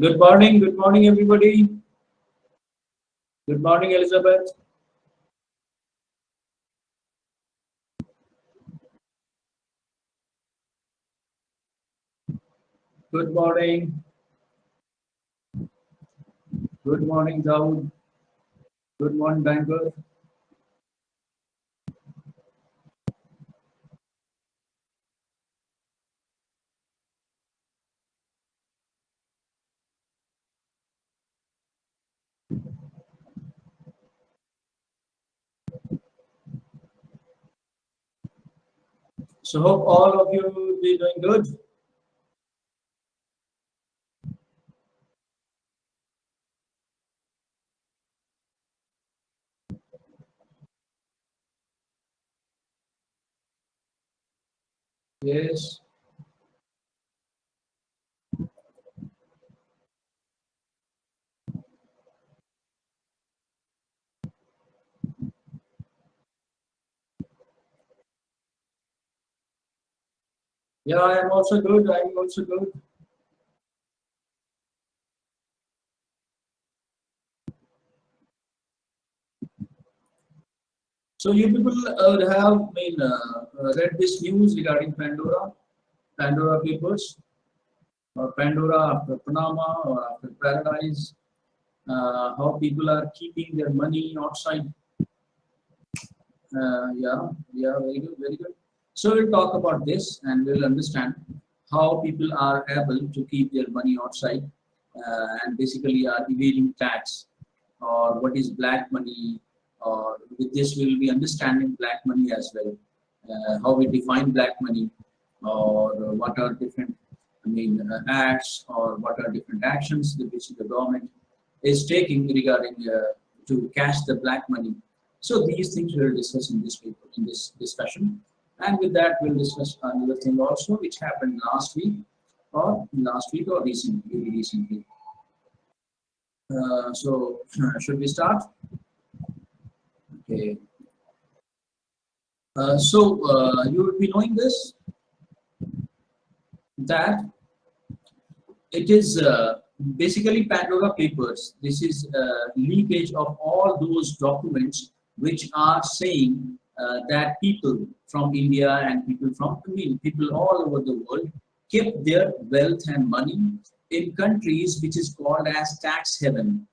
Good morning, everybody. Good morning, Elizabeth. Good morning. Good morning, Dawood. Good morning, Bangalore. So hope all of you will be doing good. Yes. Yeah, I am also good. I am also good. So you people would have read this news regarding Pandora papers, or Pandora after Panama or after Paradise. How people are keeping their money outside. Yeah, very good, very good. So we'll talk about this and we'll understand how people are able to keep their money outside and basically are evading tax, or what is black money, or with this we'll be understanding black money as well, how we define black money, or what are different, acts, or what are different actions which the government is taking regarding to catch the black money. So these things we'll discuss in this paper, in this discussion. And with that, we'll discuss another thing also, which happened last week or recently. Should we start? Okay. You will be knowing this, that it is basically Pandora papers. This is leakage of all those documents which are saying that people from India and people all over the world kept their wealth and money in countries which is called as tax haven,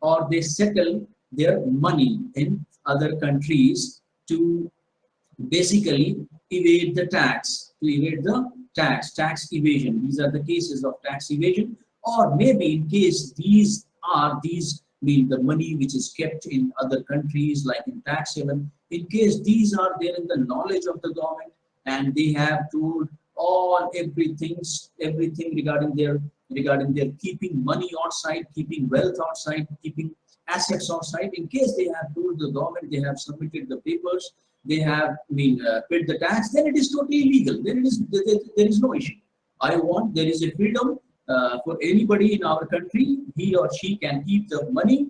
or they settle their money in other countries to basically evade the tax, tax evasion. These are the cases of tax evasion, or maybe in case these mean the money which is kept in other countries like in tax haven, in case these are there in the knowledge of the government, and they have told everything regarding their keeping money outside, keeping wealth outside, keeping assets outside. In case they have told the government, they have submitted the papers, they have paid the tax, then it is totally legal. Then there is no issue. There is a freedom for anybody in our country. He or she can keep the money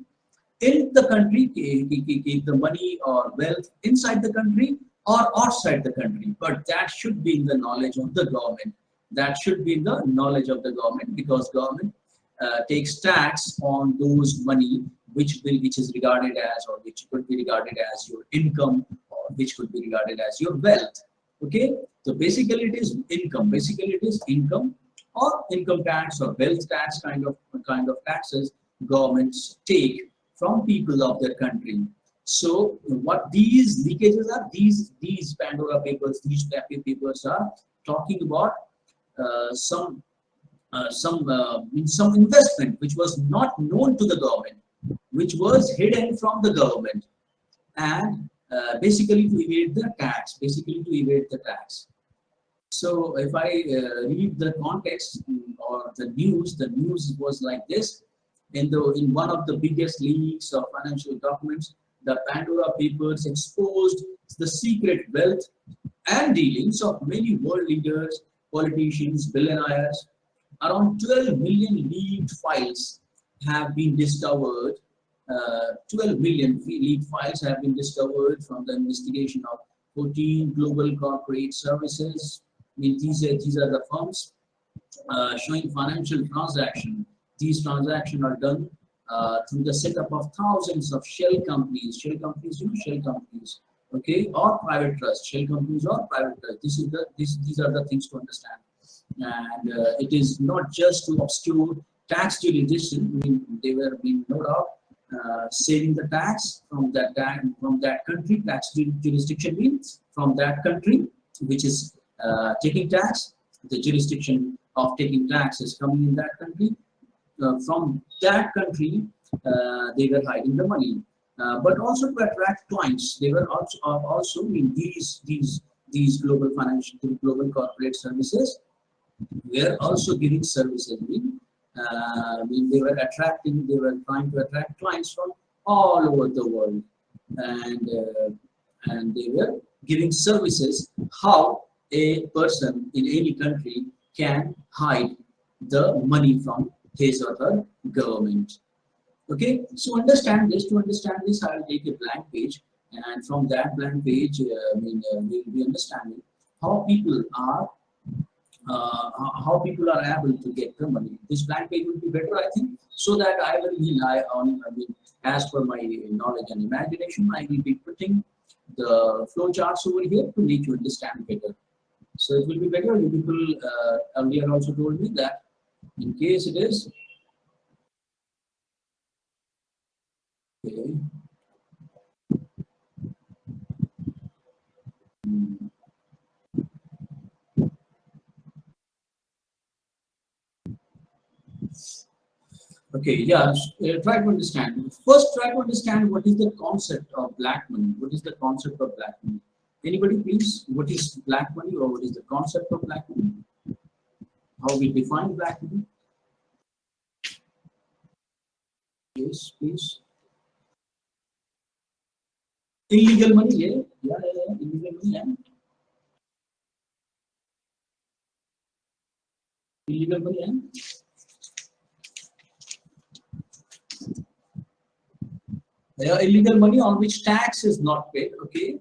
in the country, keep the money or wealth inside the country or outside the country. But that should be in the knowledge of the government. That should be in the knowledge of the government, because government takes tax on those money which is regarded as, or which could be regarded as your income, or which could be regarded as your wealth. Okay, so basically it is income. Basically it is income, or income tax, or wealth tax, kind of taxes governments take from people of their country. So what these leakages are, these Pandora papers, these papers are talking about some investment which was not known to the government, which was hidden from the government, and basically to evade the tax. So if I read the context, or the news was like this: in one of the biggest leaks of financial documents, the Pandora papers exposed the secret wealth and dealings of many world leaders, politicians, billionaires. Around 12 million leaked files have been discovered. 12 million leaked files have been discovered from the investigation of 14 global corporate services. These are the firms showing financial transaction These transactions are done through the setup of thousands of shell companies, shell companies, okay, or private trust, shell companies or private trust. These are the things to understand. And it is not just to obscure tax jurisdiction. I mean, they were being no doubt saving the tax from that country. Tax jurisdiction means from that country which is taking tax. The jurisdiction of taking tax is coming in that country. From that country, they were hiding the money, but also to attract clients. They were also in these global corporate services. Were also giving services. They were trying to attract clients from all over the world, and they were giving services how a person in any country can hide the money from his or her government. Okay, so understand this. To understand this, I will take a blank page, and from that blank page, we will be understanding how people are able to get the money. This blank page will be better, I think, so that I will rely on, as per my knowledge and imagination, I will be putting the flow charts over here to make you understand better. So it will be better. You people earlier also told me that in case it is, okay. Okay, yeah, try to understand. First, try to understand what is the concept of black money. What is the concept of black money? Anybody, please? What is black money, or what is the concept of black money? How we define black money? Yes, please. Illegal money, yeah, illegal money, yeah. Illegal money, yeah. Illegal money on which tax is not paid. Okay,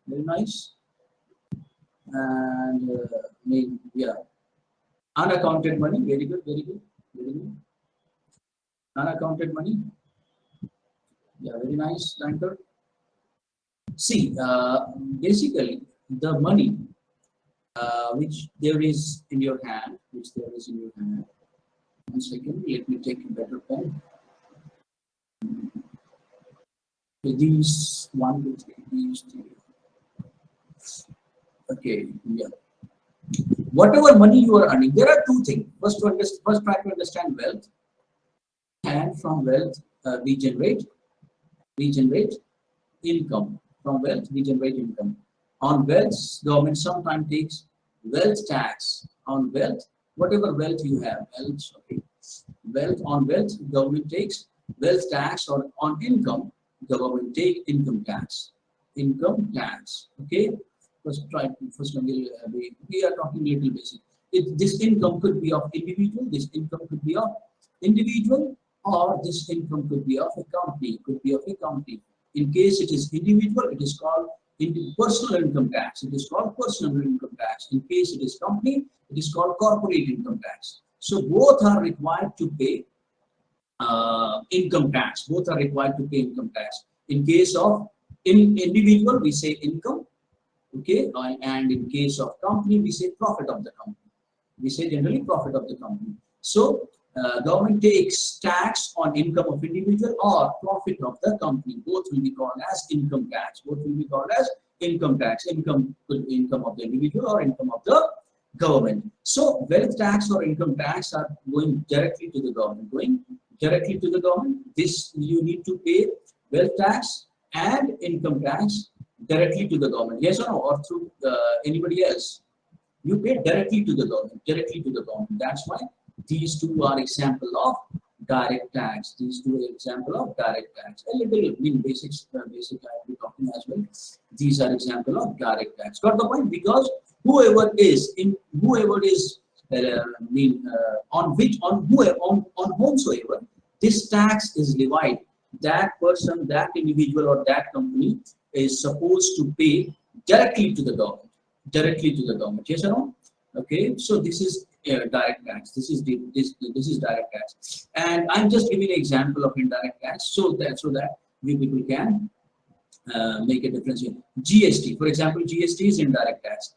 very nice. And yeah, unaccounted money. Very good. Unaccounted money. Yeah, very nice, Anchor. See, basically, the money which there is in your hand, One second, let me take a better pen. These 1, 2, 3, these 3. Okay, yeah. Whatever money you are earning, there are two things. First, try to understand wealth, and from wealth we generate income. From wealth we generate income. On wealth, government sometimes takes wealth tax on wealth. Whatever wealth you have, on wealth, government takes wealth tax, or on income, government take income tax. Okay. First, we are talking little basic. This income could be of individual. This income could be of individual, or this income could be of a company. In case it is individual, it is called personal income tax. In case it is company, it is called corporate income tax. So both are required to pay income tax. In case of individual, we say income. Okay, and in case of company, we say profit of the company. Generally profit of the company. So government takes tax on income of individual or profit of the company. Both will be called as income tax. Income could be income of the individual or income of the government. So wealth tax or income tax are going directly to the government. This you need to pay wealth tax and income tax directly to the government. Yes or no? Or through anybody else? You pay directly to the government. That's why these two are example of direct tax. A little basic I will be talking as well. These are example of direct tax. Got the point? Because whoever is on whomsoever this tax is levied, that person, that individual, or that company is supposed to pay directly to the government. Yes or no? Okay, so this is direct tax. This is direct tax, and I'm just giving an example of indirect tax so that we people can make a difference here. GST, for example, GST is indirect tax.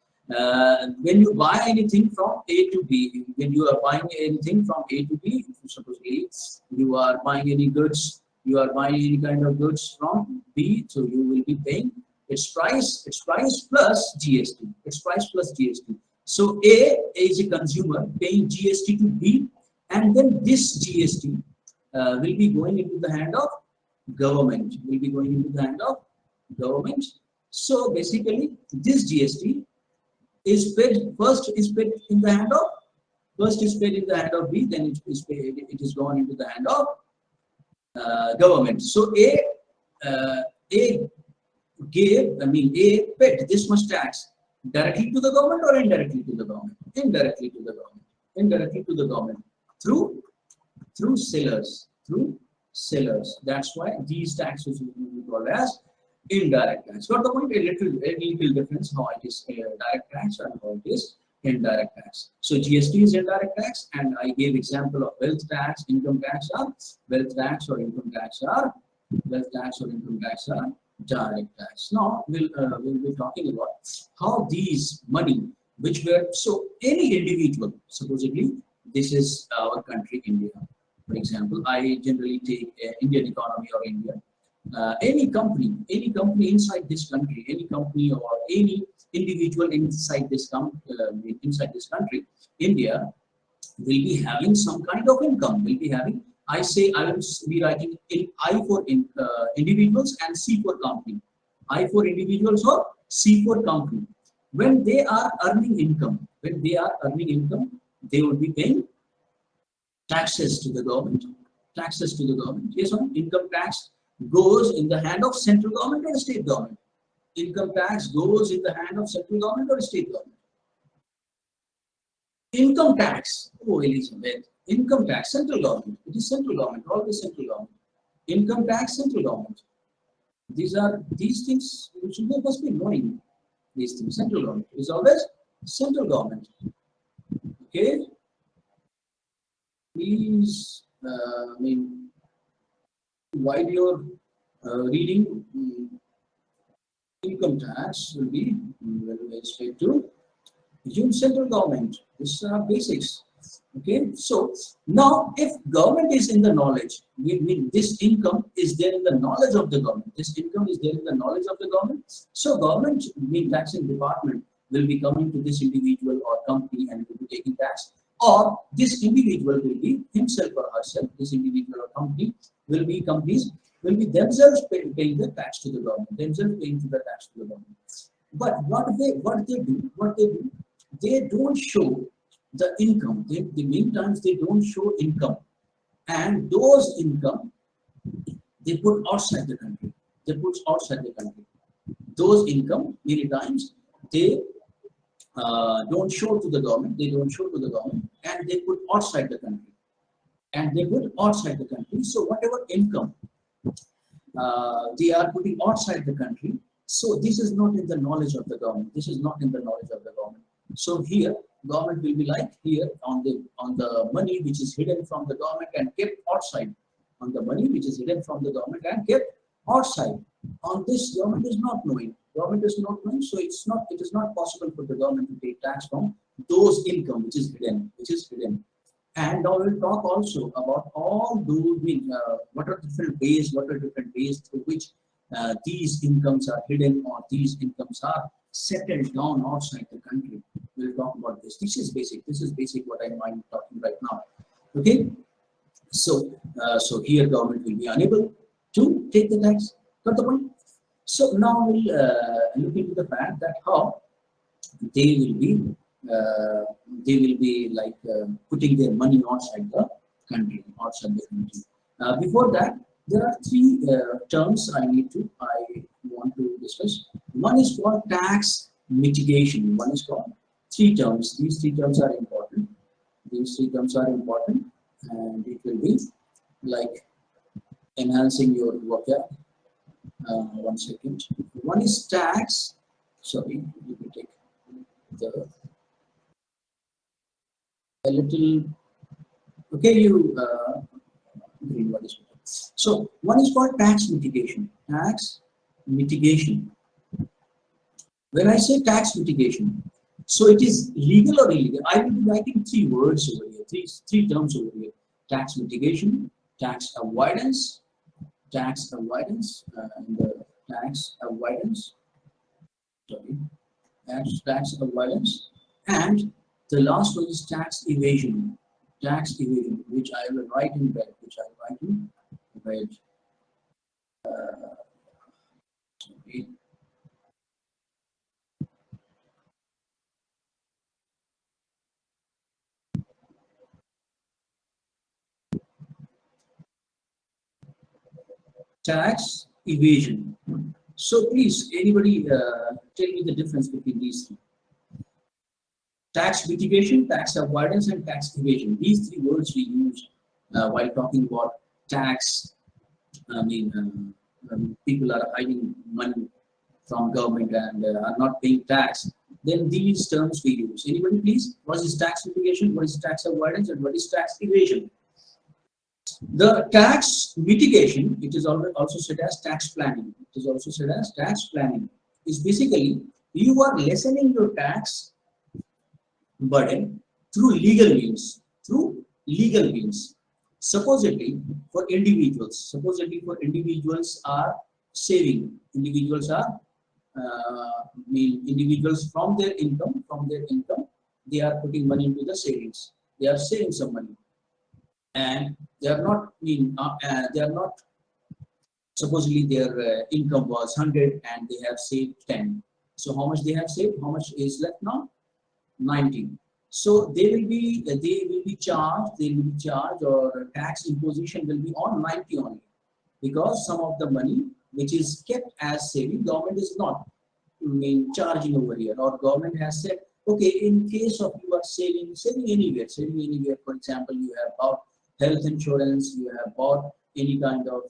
When you buy anything from A to B, when you are buying anything from A to B, supposedly you are buying any goods, you are buying any kind of goods from B, so you will be paying its price plus GST. Its price plus GST. So A is a consumer paying GST to B, and then this GST will be going into the hand of government. Will be going into the hand of government. So basically, this GST is paid in the hand of B, then it is gone into the hand of government. So A paid this much tax directly to the government or indirectly to the government? Indirectly to the government. Indirectly to the government through sellers. That's why these taxes will be called as indirect tax. Got the point? A little difference how it is direct tax and how it is indirect tax. So GST is indirect tax, and I gave example of wealth tax, income tax are wealth tax or income tax are direct tax. Now we'll be talking about how these money which were, so any individual, supposedly this is our country India, for example, I generally take Indian economy or India. Any company inside this country, any company or any individual inside this country, India, will be having some kind of income. Will be having. I will be writing I for individuals and C for company. I for individuals or C for company. When they are earning income, they will be paying taxes to the government. Yes, or no? Income tax goes in the hand of central government or state government. Income tax goes in the hand of central government or state government. Income tax, oh Elizabeth, income tax, central government. It is central government, always central government. Income tax, central government. These things you must be knowing. These things, central government is always central government. Okay. Please, while you're reading, income tax will be straight to central government. These are basics. Okay, so now if government is in the knowledge, this income is there in the knowledge of the government. This income is there in the knowledge of the government. So government, taxing department, will be coming to this individual or company and will be taking tax. Or this individual will be himself or herself. This individual or company will be themselves paying the tax to the government. But what they do, they don't show the income. The main times they don't show income, and those income they put outside the country. Those income many times they don't show to the government. And they put outside the country. So whatever income they are putting outside the country. So this is not in the knowledge of the government. So here, government will be like here on the money which is hidden from the government and kept outside. On the money which is hidden from the government and kept outside. On this, government is not knowing. So it is not possible for the government to take tax from those income which is hidden. And now we'll talk also about all those what are different ways through which these incomes are hidden or these incomes are settled down outside the country. We'll talk about this. This is basic what I'm talking right now. Okay. So here government will be unable to take the tax. Got the point? So now we'll look into the fact that how they will be like putting their money outside the country. Before that, there are three terms I want to discuss. One is called tax mitigation. One is called three terms. These three terms are important. And it will be like enhancing your vocab. 1 second. One is tax. Sorry, let me take the a little. Okay, you. What is it? So one is called tax mitigation. Tax mitigation. When I say tax mitigation, so it is legal or illegal. I will be writing three words over here, three terms over here: tax mitigation, tax avoidance, and tax avoidance. Sorry, tax avoidance, and the last one is tax evasion. Tax evasion, which I will write in red. Sorry. Tax evasion. So please, anybody tell me the difference between these three. Tax mitigation, tax avoidance, and tax evasion. These three words we use while talking about tax. People are hiding money from government and are not paying tax. Then these terms we use. Anybody please? What is tax mitigation? What is tax avoidance? And what is tax evasion? The tax mitigation, it is also said as tax planning. It is also said as tax planning. Is basically you are lessening your tax burden through legal means. Through legal means. Supposedly for individuals are saving. Individuals are individuals from their income, they are putting money into the savings. They are saving some money, and they are not supposedly their income was 100 and they have saved 10. So how much they have saved? How much is left now? 90. So they will be charged, or tax imposition will be on 90 only, because some of the money which is kept as saving, government is not charging over here, or government has said, okay, in case of you are saving anywhere, for example, you have bought health insurance, you have bought any kind of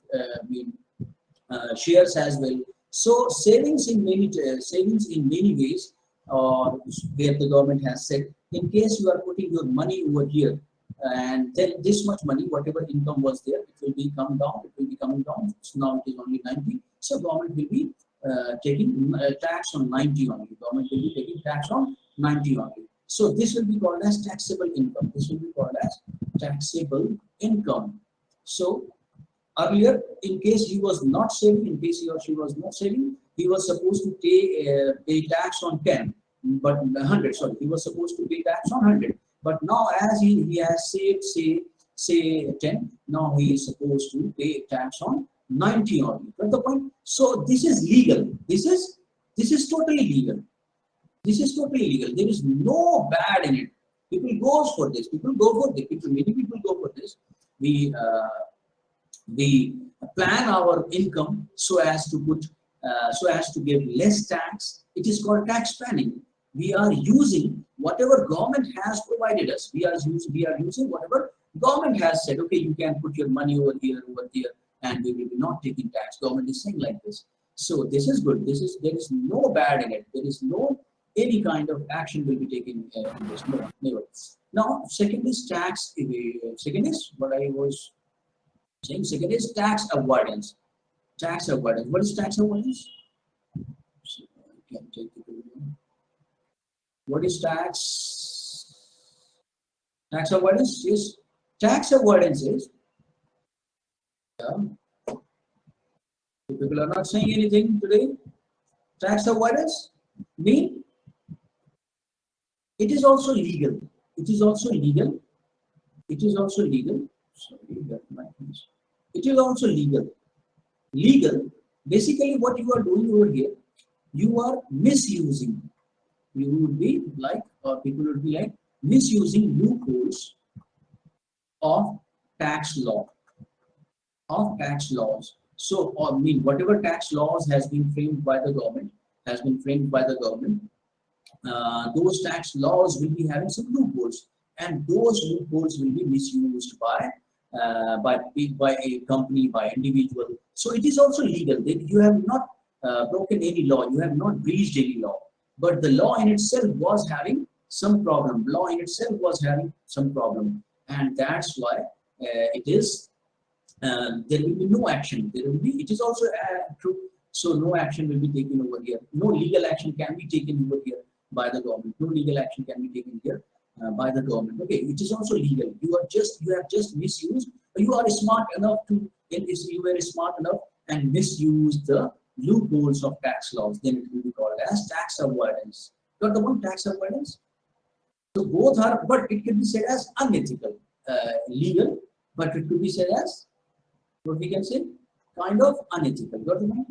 shares as well. So savings in many ways, where the government has said, in case you are putting your money over here, and then this much money, whatever income was there, it will be coming down. So now it is only 90. So government will be taking tax on 90 only. Government will be taking tax on 90 only. So this will be called as taxable income. So earlier, in case he was not saving, he was supposed to pay tax on 10, but 100. Sorry, he was supposed to pay tax on 100. But now, as he has saved, say 10, now he is supposed to pay tax on 90 only. Got the point? So this is legal. This is totally legal. There is no bad in it. People go for this. Many people go for this. We plan our income so as to give less tax. It is called tax planning. We are using whatever government has provided us. We are using whatever government has said. Okay, you can put your money over here, and we will be not taking tax. Government is saying like this. So this is good. There is no bad in it. There is no any kind of action will be taken in this. No, never. Now, second is tax. Second is what I was saying. Second is tax avoidance. What is tax avoidance? What is tax avoidance? Is tax avoidance is people are not saying anything today. Tax avoidance mean it is also legal. It is also legal. Sorry, it is also legal. Legal. Basically, what you are doing over here, you are misusing. You would be like, or people would be like, misusing loopholes of tax laws. So, whatever tax laws has been framed by the government, those tax laws will be having some loopholes, and those loopholes will be misused by a company, by individual. So it is also legal. You have not broken any law. You have not breached any law. But the law in itself was having some problem. Law in itself was having some problem, and that's why it is there will be no action. There will be. It is also true. So no action will be taken over here. No legal action can be taken over here by the government. No legal action can be taken here by the government. Okay, it is also legal. You have just misused. You are smart enough to. You were smart enough and misuse the loopholes of tax laws. Then it will be called as tax avoidance. Got the one, tax avoidance? So both are, but it can be said as unethical, legal, but it could be said as what we can say, kind of unethical. Got the one?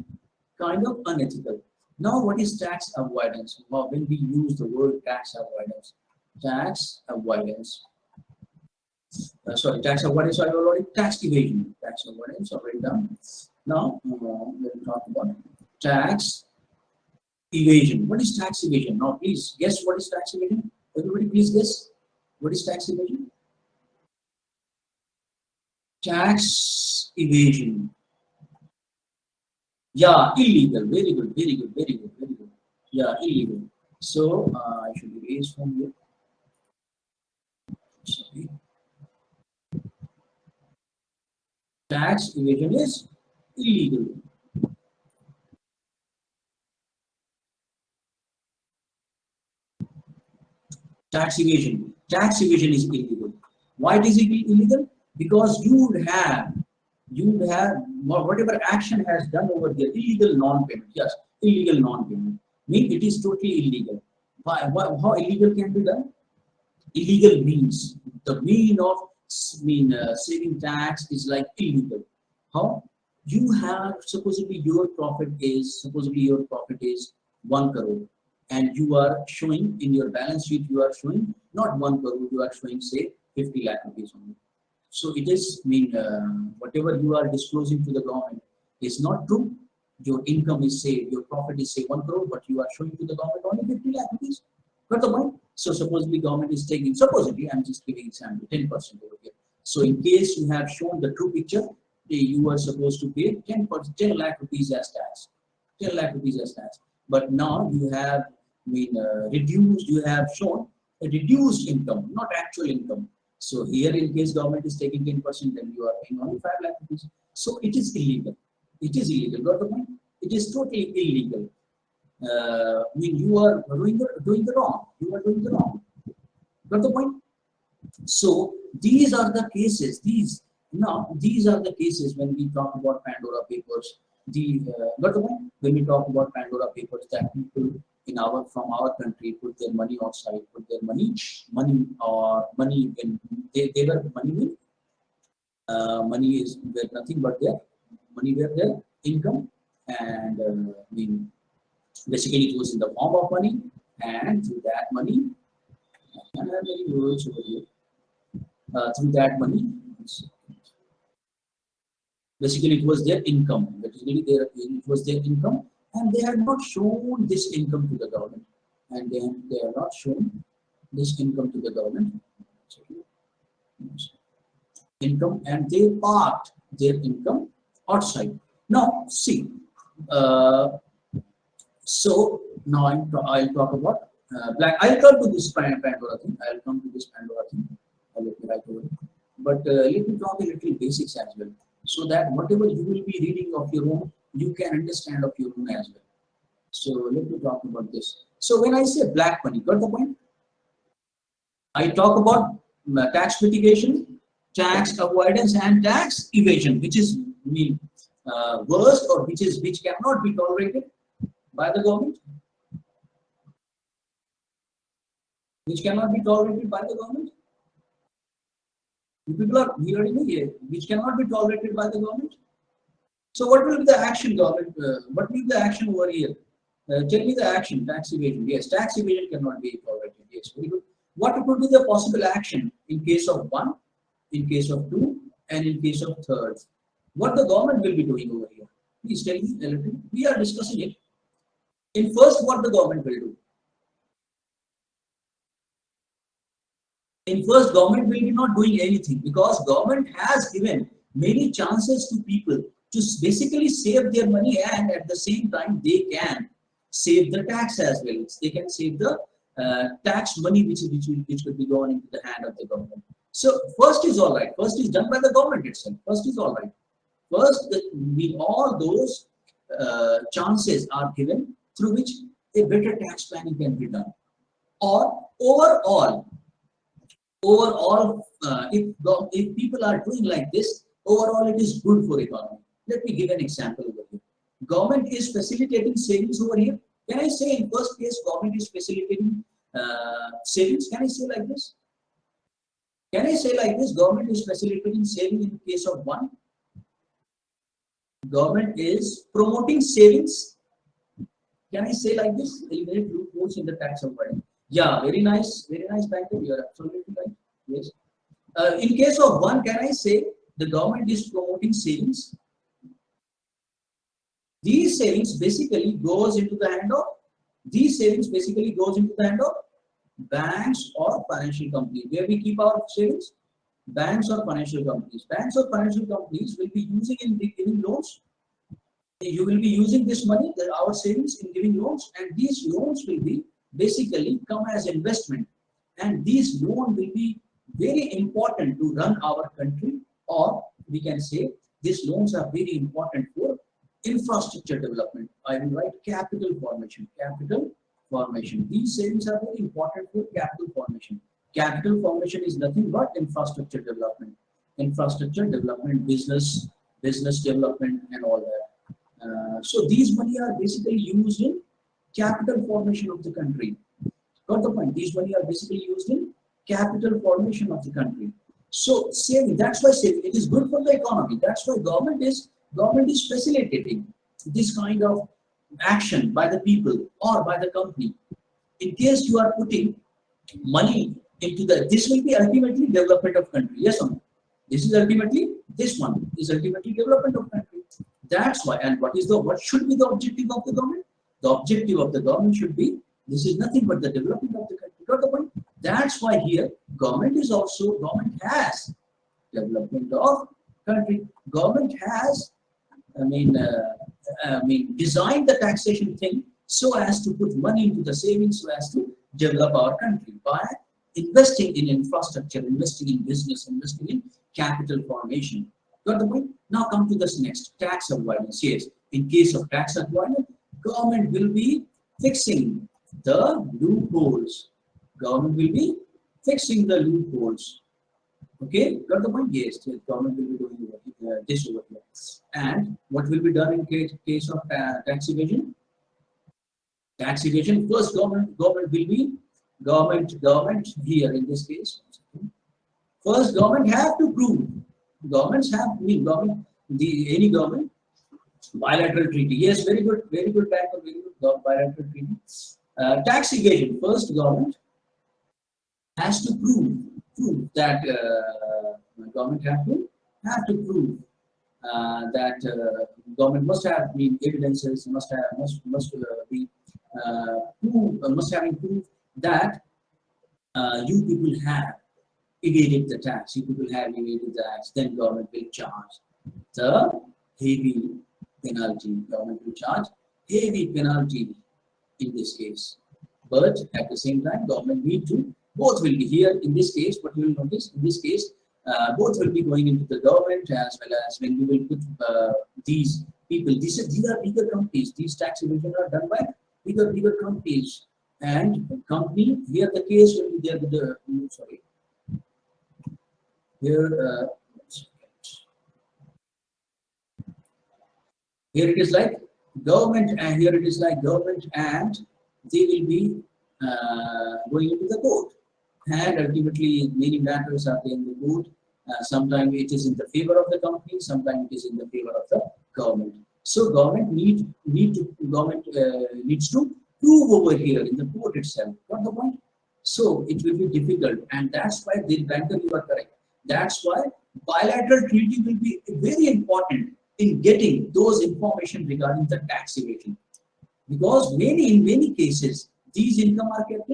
Kind of unethical. Now, what is tax avoidance? Well, when we use the word tax avoidance, tax avoidance. Tax avoidance. I already tax evasion. Tax avoidance already done. Now, let me talk about tax evasion. What is tax evasion? Now, please guess what is tax evasion. Everybody, please guess what is tax evasion. Tax evasion. Yeah, illegal. Very good, very good, very good, very good. Yeah, illegal. So I should erase from here. Sorry. Tax evasion is illegal. Tax evasion. Tax evasion is illegal. Why it is illegal? Because you would have whatever action has done over there, illegal non-payment. Yes, illegal non-payment. Mean it is totally illegal. How illegal can be done? Illegal means the mean of saving tax is like illegal. How? You have supposedly your profit is 1 crore, and you are showing in your balance sheet, you are showing not 1 crore, you are showing say 50 lakh rupees only. So it is whatever you are disclosing to the government is not true. Your income is say, your profit is say 1 crore, but you are showing to the government only 50 lakh rupees. Got the point? So supposedly government is taking, supposedly I'm just giving example, 10% over here. So in case you have shown the true picture, you are supposed to pay 10 lakh rupees as tax. 10 lakh rupees as tax. But now you have reduced, you have shown a reduced income, not actual income. So here in case government is taking 10%, then you are paying only 5 lakh rupees. So it is illegal. It is illegal. Got the point? It is totally illegal. You are doing the wrong. You are doing the wrong. Got the point? So these are the cases. These are the cases when we talk about Pandora papers. Got the point? When we talk about Pandora papers, that people from our country put their money outside, put their money when they were money is nothing but their money were their income, and basically it was in the form of money, and through that money, and I have many words over here. Through that money, basically it was their income. Basically, it was their income, and they have not shown this income to the government, and they have not shown this income to the government. Income, and they parked their income outside. Now, see. So now I'll talk about black. I'll come to this Pandora thing. I'll come to this Pandora thing. Let me write over it. But let me talk a little basics as well, so that whatever you will be reading of your own, you can understand of your own as well. So let me talk about this. So when I say black money, got the point? I talk about tax mitigation, tax avoidance, and tax evasion, which is worst, or which cannot be tolerated by the government, which cannot be tolerated by the government. People are hearing me here, which cannot be tolerated by the government. So what will be the action, government? What will be the action over here? Tell me the action. Tax evasion. Yes, tax evasion cannot be tolerated. Yes, very good. What could be the possible action in case of 1, in case of 2, and in case of 3rd? What the government will be doing over here? Please tell me a little. We are discussing it. In first, what the government will do? In first, government will be not doing anything, because government has given many chances to people to basically save their money, and at the same time they can save the tax as well. They can save the tax money which could be going into the hand of the government. So first is all right. First is done by the government itself. First is all right. First, all those chances are given through which a better tax planning can be done. Or overall, if people are doing like this, overall it is good for economy. Let me give an example over here. Government is facilitating savings over here. Can I say in first case government is facilitating savings? Can I say like this? Can I say like this? Government is facilitating saving in case of one. Government is promoting savings. Can I say like this? Eliminate loopholes in the tax avoidance. Yeah, very nice, banker. You are absolutely right. Yes. In case of one, can I say the government is promoting savings? These savings basically goes into the hand of banks or financial companies. Where we keep our savings? Banks or financial companies. Banks or financial companies will be using in giving loans. You will be using this money, our savings, in giving loans, and these loans will be basically come as investment, and these loans will be very important to run our country, or we can say these loans are very important for infrastructure development. I will write capital formation. These savings are very important for capital formation. Capital formation is nothing but infrastructure development, business development, and all that. So these money are basically used in capital formation of the country. Got the point? These money are basically used in capital formation of the country. So saving, that's why saving, it is good for the economy. That's why government is facilitating this kind of action by the people or by the company. In case you are putting money into this will be ultimately development of country. Yes or no? This ultimately development of country. That's why. And what should be the objective of the government? The objective of the government should be, this is nothing but the development of the country. Got the point? That's why here government has development of country. Government has, designed the taxation thing so as to put money into the savings, so as to develop our country by investing in infrastructure, investing in business, investing in capital formation. Got the point? Now come to this next, tax avoidance. Yes, in case of tax avoidance, government will be fixing the loopholes. Okay, got the point? Yes, the government will be doing this over here. And what will be done in case of tax evasion? Tax evasion, first government here in this case. First, government have to prove. Any government, bilateral treaty. Yes, very good, banker, very good, bilateral treaty. Tax evasion, first government has to prove that government have to prove that government must have evidences, must have proof that you people have evaded the tax. Then government will charge the heavy penalty. Government will charge heavy penalty in this case. But at the same time, government both will be here in this case. But you will notice in this case, both will be going into the government, as well as when we will put these people. These are bigger companies. These tax evasion are done by bigger companies. And company here, the case will be there with the here it is like government, and here it is like government, and they will be going into the court. And ultimately, many matters are there in the court. Sometimes it is in the favor of the company, sometimes it is in the favor of the government. So government needs to prove over here in the court itself. Got the point? So it will be difficult, and that's why the banker, you are correct. That's why bilateral treaty will be very important in getting those information regarding the tax evasion, because in many cases these income are kept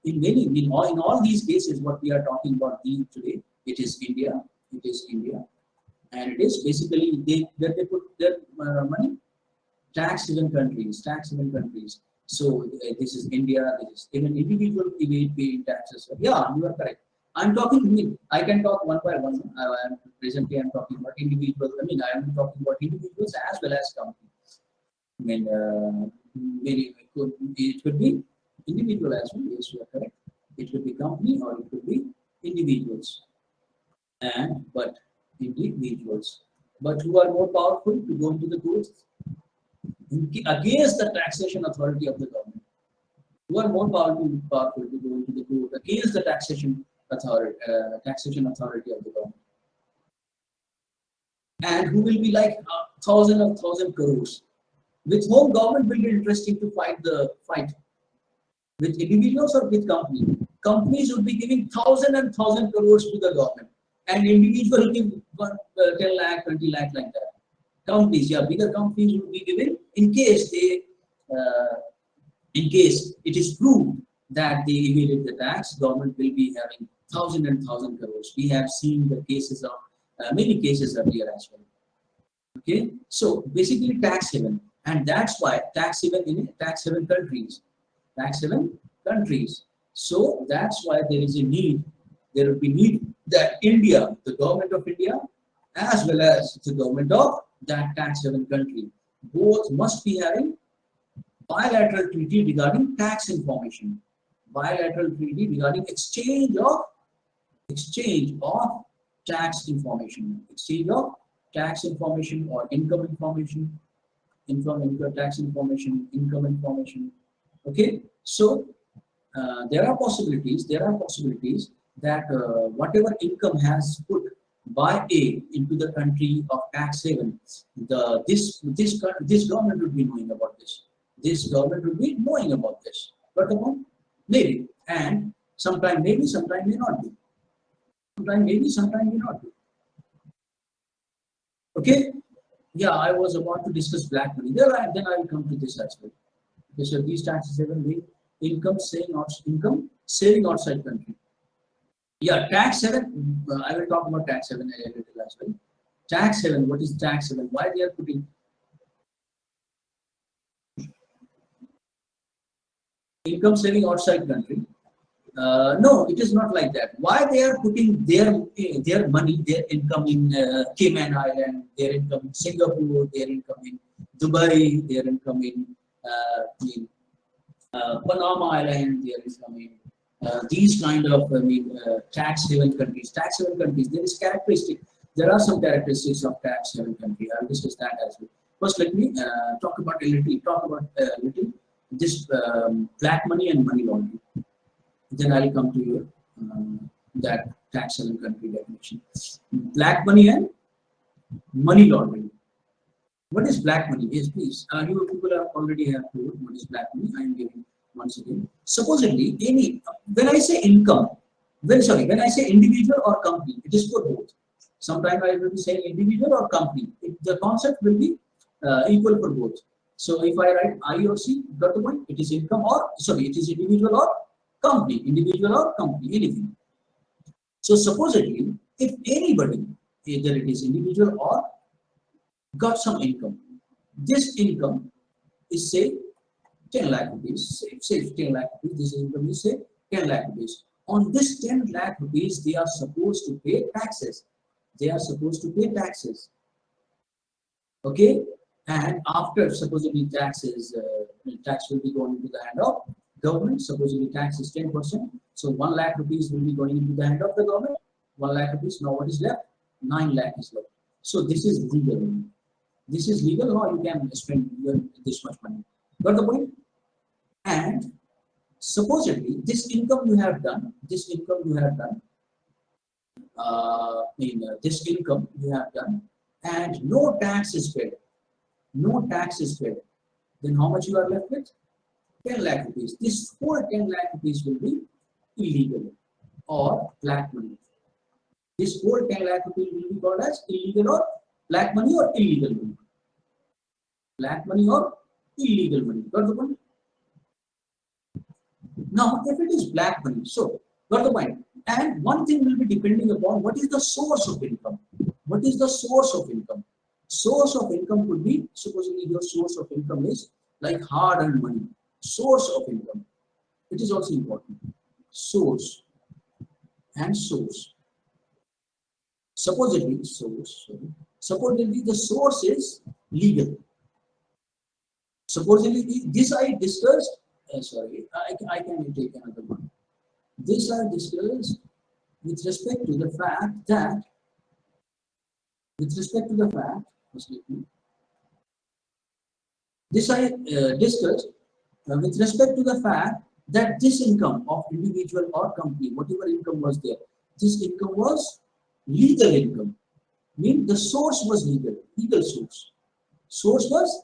in all these cases. What we are talking about today, it is India, and it is basically where they put their money, tax haven countries. So this is India. This is even individual paying taxes. Yeah, you are correct. I'm talking. I can talk one by one. Presently, I'm talking about individuals. I am talking about individuals as well as companies. It could be individual as well. Yes, you are correct. It could be company or it could be individuals. But individuals. But who are more powerful to go into the courts against the taxation authority of the government? Who are more powerful to go into the court against the taxation authority of the government? And who will be like thousand crores? With whom government will be interested to fight? With individuals or with companies? Companies would be giving thousand crores to the government, and individual will give 10 lakh, 20 lakh like that. Companies, yeah, bigger companies would be giving in case it is proved that they evaded the tax. Government will be having thousand crores. We have seen the cases of many cases earlier as well. Okay, so basically tax haven, and that's why tax haven in tax haven countries. So that's why there is a need. There will be need that India, the government of India, as well as the government of that tax haven country, both must be having bilateral treaty regarding tax information, bilateral treaty regarding exchange of tax information, or income information, tax information, income information. Okay, so there are possibilities that whatever income has put by A into the country of tax haven, this government would be knowing about this. This government would be knowing about this. But maybe, and sometime maybe, sometime may not be. Sometime maybe, sometime may not be. Okay. Yeah, I was about to discuss black money. Then I will come to this as well. Okay, so these taxes haven be income saving outside country. Yeah, tax haven. I will talk about tax haven a little as well. Tax haven. What is tax haven? Why they are putting income saving outside country? No, it is not like that. Why they are putting their money, their income in Cayman Island, their income in Singapore, their income in Dubai, their income in Panama Island, their income in these kind of tax haven countries. Tax haven countries. There are some characteristics of tax haven country. I will discuss that as well. First, let me talk about this black money and money laundering. Then I'll come to your that tax haven country definition. Black money and money laundering. What is black money? Yes, please. You people already have told what is black money. I am giving once again. Supposedly, when I say income, when I say individual or company, it is for both. Sometimes I will be saying individual or company. The concept will be equal for both. So if I write I or C, got the point? It is income or it is individual or company, anything. So supposedly, if anybody, either it is individual or got some income, this income is say 10 lakh rupees, say 10 lakh rupees, this income is say 10 lakh rupees. On this 10 lakh rupees, they are supposed to pay taxes. Okay, and after supposedly tax will be going into the hand of government. Supposedly tax is 10%, so 1 lakh rupees will be going into the hand of the government. 1 lakh rupees. Now what is left? 9 lakh is left. So this is legal. This is legal. Now you can spend this much money. Got the point? And supposedly this income you have done. This income you have done, and no tax is paid. Then how much you are left with? 10 lakh rupees. This whole 10 lakh rupees will be illegal or black money. This whole 10 lakh rupees will be called as illegal or black money or illegal money. Black money or illegal money. Got the point? Now, if it is black money, so got the point. And one thing will be depending upon what is the source of income. What is the source of income? Source of income could be, supposedly your source of income is like hard-earned money. Source of income. It is also important. Source and source. Supposedly, supposedly the source is legal. Supposedly, this I discussed. I can take another one. This I discussed with respect to the fact that, this I discussed with respect to the fact that this income of individual or company, whatever income was there, this income was legal income. Mean the source was legal source. Source was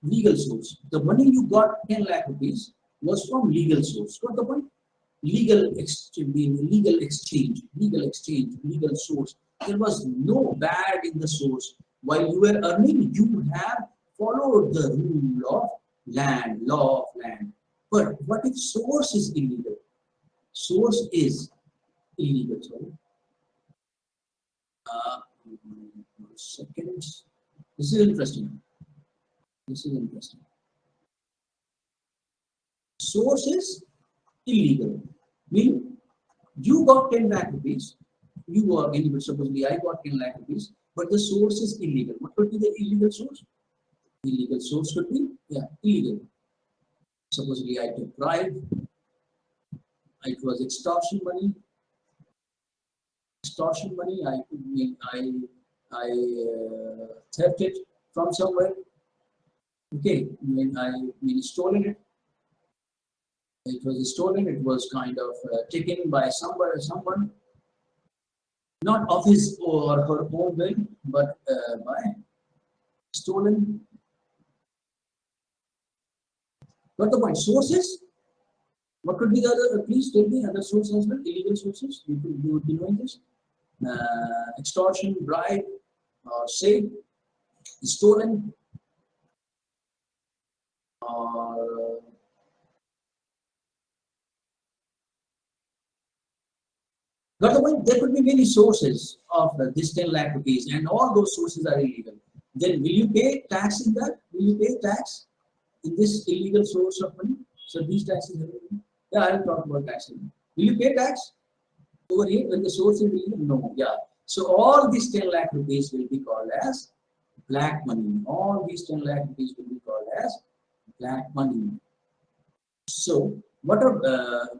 legal source. The money you got 10 lakh rupees was from legal source. Got the point? Legal exchange, legal source. There was no bad in the source. While you were earning, you have followed the rule of law of land. But what if source is illegal? Source is illegal. Sorry. Second. This is interesting. Source is illegal. Mean you got 10 lakh rupees. You or anybody, supposedly I got 10 lakh rupees, but the source is illegal. What could be the illegal source? Illegal source could be, illegal. Supposedly I took bribe. It was extortion money. I thefted from somewhere. Okay, stolen it. It was stolen. It was kind of taken by someone, not of his or her own will, but by stolen. Got the point? Sources. What could be the other? Please tell me other sources as well. Illegal sources. You would be knowing this. Extortion, bribe, sale, stolen, or got the point? There could be many sources of this 10 lakh rupees, and all those sources are illegal. Then will you pay tax in that? Will you pay tax in this illegal source of money? So these taxes are illegal. Yeah, I will talk about taxes. Will you pay tax over here when the source is illegal? No. Yeah. So all these 10 lakh rupees will be called as black money. All these 10 lakh rupees will be called as black money. So what are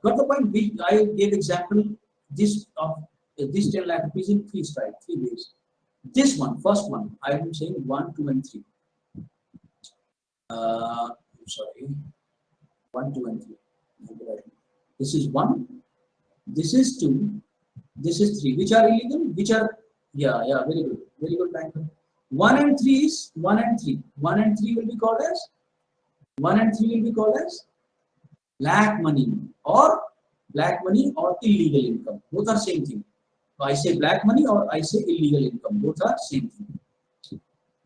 got the point? I gave example this of this 10 lakh rupees in three ways. This one, first one, I am saying 1, 2, and 3. 1, 2, and 3. This is 1. This is 2. This is 3. Which are illegal? Which are very good, banker. 1 and 3 is 1 and 3. 1 and 3 will be called as black money or illegal income. Both are same thing. So I say black money or I say illegal income. Both are same thing.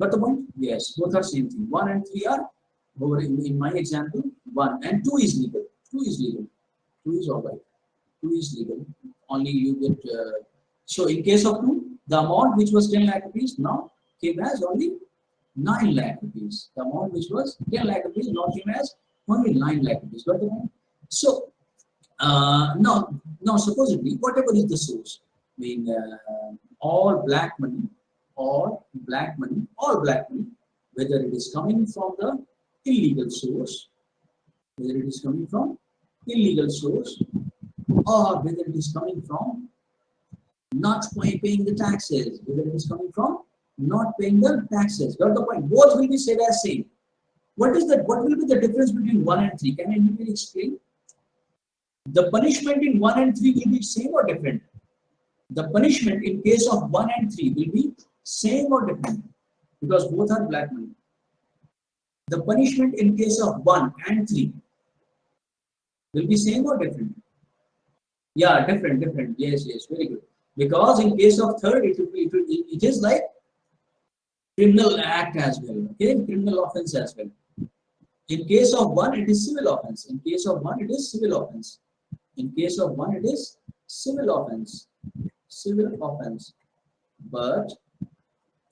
Got the point? Yes, both are same thing. 1 and 3 are over in my example. 1 and 2 is legal. 2 is legal. 2 is alright. 2 is legal. Only you get. So in case of 2, the amount which was 10 lakh rupees now came as only 9 lakh rupees. The amount which was 10 lakh rupees now came as only 9 lakh rupees. Got the point? So now supposedly whatever is the source, all black money, whether it is coming from the illegal source, or whether it is coming from not paying the taxes, whether it is coming from not paying the taxes. Got the point? Both will be said as same. What is that? What will be the difference between 1 and 3? Can anybody explain? The punishment in 1 and 3 will be same or different? The punishment in case of 1 and 3 will be same or different? Because both are black money. The punishment in case of 1 and 3 will be same or different? Yeah, different. Yes, very good. Because in case of third, it is like criminal act as well. Okay, criminal offense as well. In case of 1, it is civil offense. In case of 1, it is civil offense. But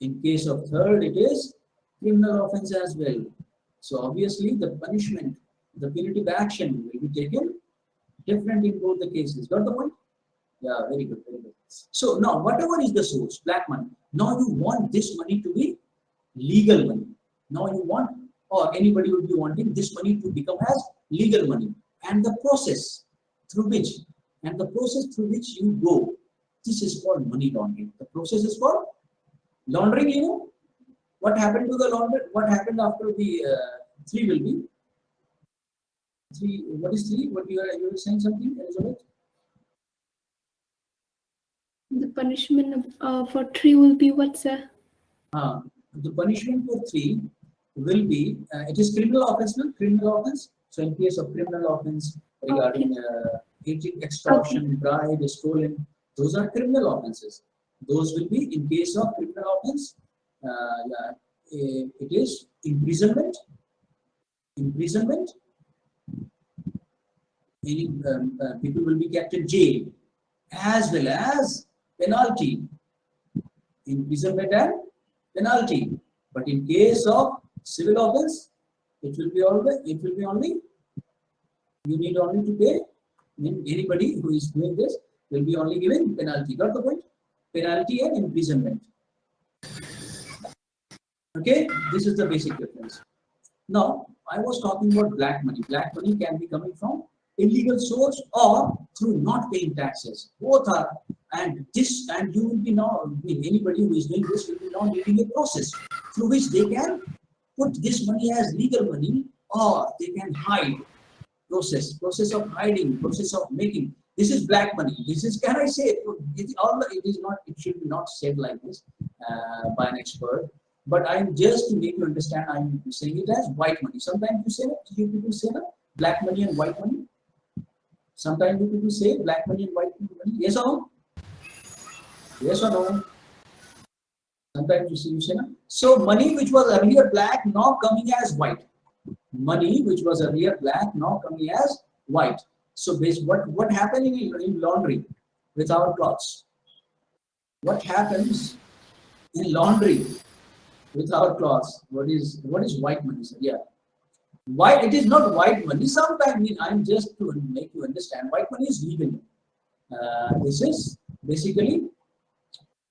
in case of third, it is criminal offense as well. So obviously, the punishment The punitive action will be taken different in both the cases. Got the point? Yeah, very good, very good. So now, whatever is the source, black money, now you want this money to be legal money. Now you want, or anybody would be wanting this money to become as legal money. And the process through which, you go, this is called money laundering. The process is called laundering. You know what happened to the launder? What happened after the three will be three? What is three? What you are saying something, Elizabeth? The punishment for 3 will be what, sir? The punishment for 3 will be, it is criminal offense, no? Criminal offense. So in case of criminal offense regarding cheating, extortion, bribe, stolen, those are criminal offenses. Those will be in case of criminal offense. It is imprisonment. Meaning people will be kept in jail, as well as penalty. Imprisonment and penalty. But in case of civil offense, it will be only you need only to pay. I mean, anybody who is doing this will be only given penalty. Got the point? Penalty and imprisonment. Okay, this is the basic difference. Now, I was talking about black money. Black money can be coming from illegal source or through not paying taxes. Both are, and you will be now, anybody who is doing this will be now needing a process through which they can put this money as legal money, or they can hide. Process of hiding, process of making. This is black money. This is, can I say, it should be not said like this by an expert. But I'm just to make you understand, I'm saying it as white money. Sometimes you people say that black money and white money. Sometimes you people say black money and white money. Yes or no? Yes or no? Sometimes you say no. So money which was earlier black now coming as white. Money which was earlier black now coming as white. So what happened in laundry with our clothes? What happens in laundry with our clothes? What is white money, sir? Yeah. White, it is not white money. Sometimes I'm just to make you understand. White money is legal. This is basically,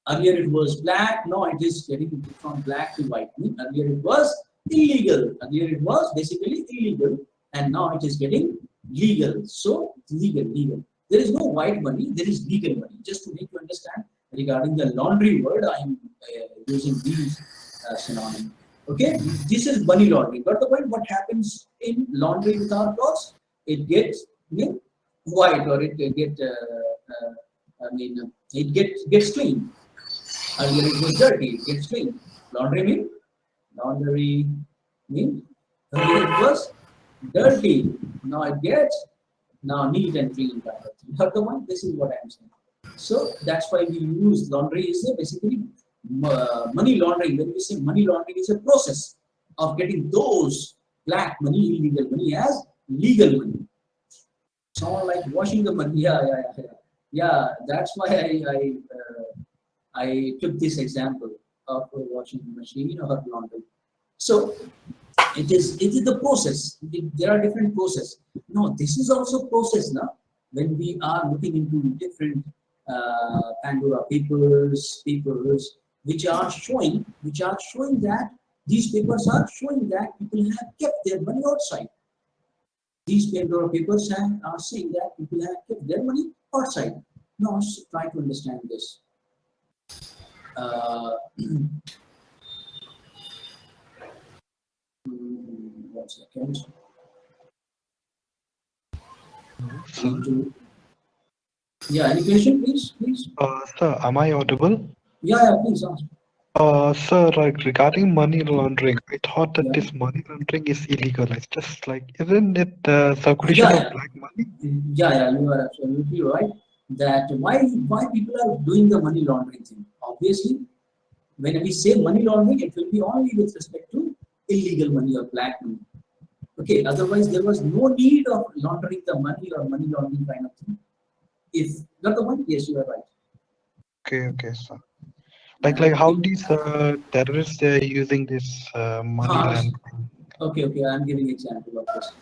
earlier it was black. Now it is getting from black to white. Earlier it was illegal. Earlier it was basically illegal, and now it is getting legal. So legal. There is no white money. There is legal money. Just to make you understand regarding the laundry word, I am using these synonyms. Okay, this is money laundering. Got the point? What happens in laundry with our clothes? It gets white, or it gets clean. Earlier it was dirty. It gets clean. Laundry mean earlier it was dirty. Now it gets neat and clean. Got the point? This is what I am saying. So that's why we use laundry is basically money laundering. When we say money laundering is a process of getting those black money, illegal money as legal money. Someone like washing the money. Yeah. That's why I took this example of a washing machine or laundry. So it is the process. There are different processes. No, this is also process now. When we are looking into different Pandora papers, which are showing that these papers are showing that people have kept their money outside. These Pandora papers are saying that people have kept their money outside. Now, try to understand this. 1 second. Yeah, any question, please? Sir, am I audible? Yeah, please ask. Sir, like regarding money laundering, I thought that this money laundering is illegal. It's just like, isn't it the circulation of black money? Yeah, you are absolutely right. That why people are doing the money laundering thing? Obviously, when we say money laundering, it will be only with respect to illegal money or black money. Okay, otherwise there was no need of laundering the money or money laundering kind of thing. If not the one, yes, you are right. Okay, sir. Like how these terrorists are using this money laundering. Okay, I'm giving example of this.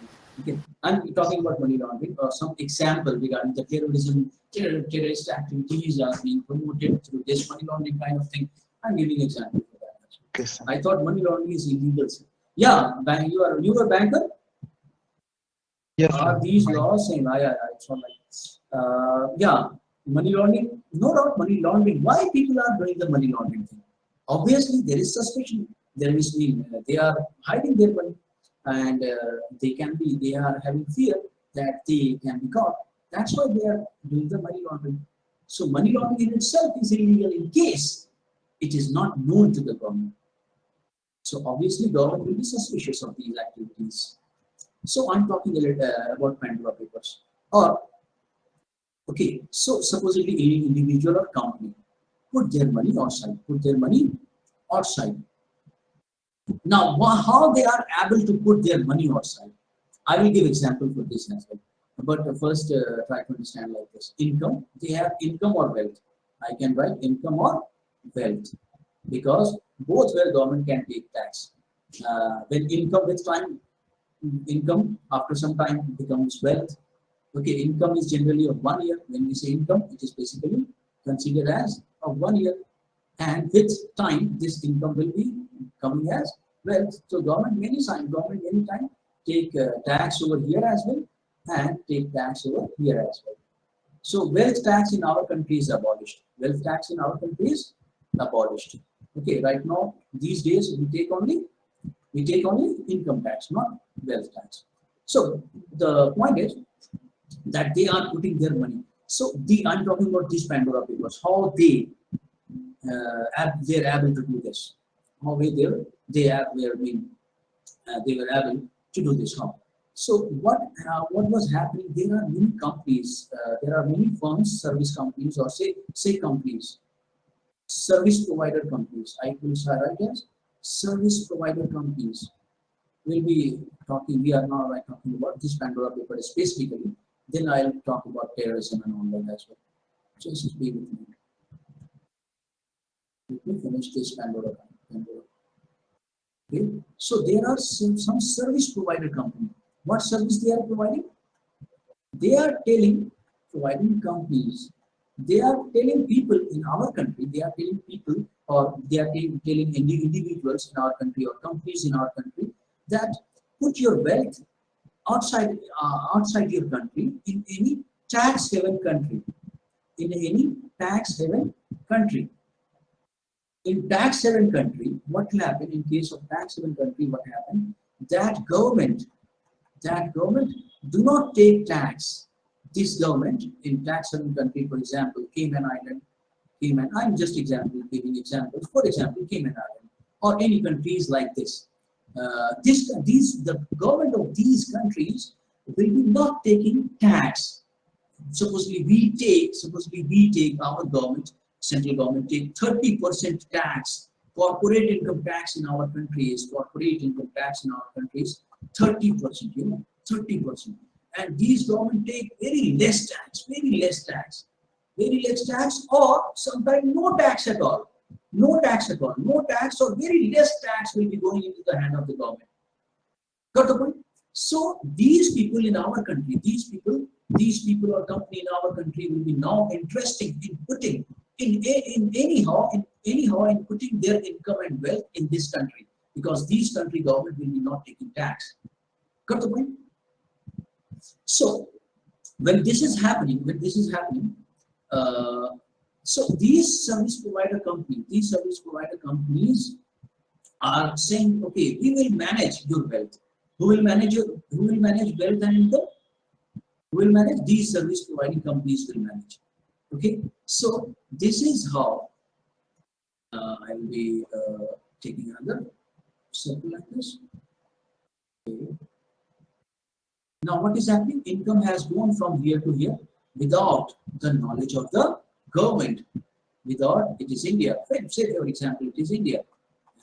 Okay, I'm talking about money laundering or some example regarding the terrorism, terrorist activities are being promoted through this money laundering kind of thing. I'm giving example for that. Okay, sir. I thought money laundering is illegal. Yeah, you are a banker. Yes, Are sir. these laws same? It's not like yeah, money laundering. No doubt, money laundering. Why people are doing the money laundering thing? Obviously, there is suspicion. There is they are hiding their money, and they are having fear that they can be caught. That's why they are doing the money laundering. So money laundering in itself is illegal in case it is not known to the government. So obviously, government will be suspicious of these activities. So I'm talking a little about Pandora papers. Or okay, so supposedly any individual or company put their money outside, put their money outside. Now, how they are able to put their money outside? I will give example for this as well. But first, try to understand like this: income. They have income or wealth. I can write income or wealth because both where government can take tax. When income with time, income after some time becomes wealth. Okay, income is generally of 1 year. When we say income, it is basically considered as of 1 year. And with time, this income will be coming as wealth. So government many time take tax over here as well and take tax over here as well. So wealth tax in our country is abolished. Wealth tax in our country is abolished. Okay, right now these days we take only income tax, not wealth tax. So the point is that they are putting their money. So I'm talking about these Pandora papers, how they're able to do this, how they were able to do this. How? So what was happening? There are many companies, there are many firms, service companies, or say companies, service provider companies. I will say right as service provider companies. We'll be talking. We are now talking about this Pandora paper specifically. Then I'll talk about terrorism and all that as well. Just be with me. Let me finish this Pandora. Okay. So there are some service provider company. What service they are providing? They are providing companies. They are telling people in our country. They are telling people, or they are telling individuals in our country or companies in our country that put your wealth outside your country in any tax haven country. In any tax haven country. In tax haven country, what will happen in case of tax haven country? What happened? That government do not take tax. This government in tax haven country, for example, I'm just giving examples. For example, Cayman Island or any countries like this. The government of these countries will be not taking tax. Supposedly we take our government, central government take 30% tax. Corporate income tax in our countries, 30%, 30%. And these government take very less tax, or sometimes no tax at all. No tax or very less tax will be going into the hand of the government. Got the point? So these people in our country, these people or company in our country will be now interested in putting in putting their income and wealth in this country, because these country government will be not taking tax. Got the point? So when this is happening, so these service provider companies are saying, okay, we will manage your wealth. Who will manage wealth and income? Who will manage? These service providing companies will manage. Okay, so this is how I will be taking another circle like this. Okay. Now what is happening? Income has gone from here to here without the knowledge of the government. Without, it is India. Say for example, it is India,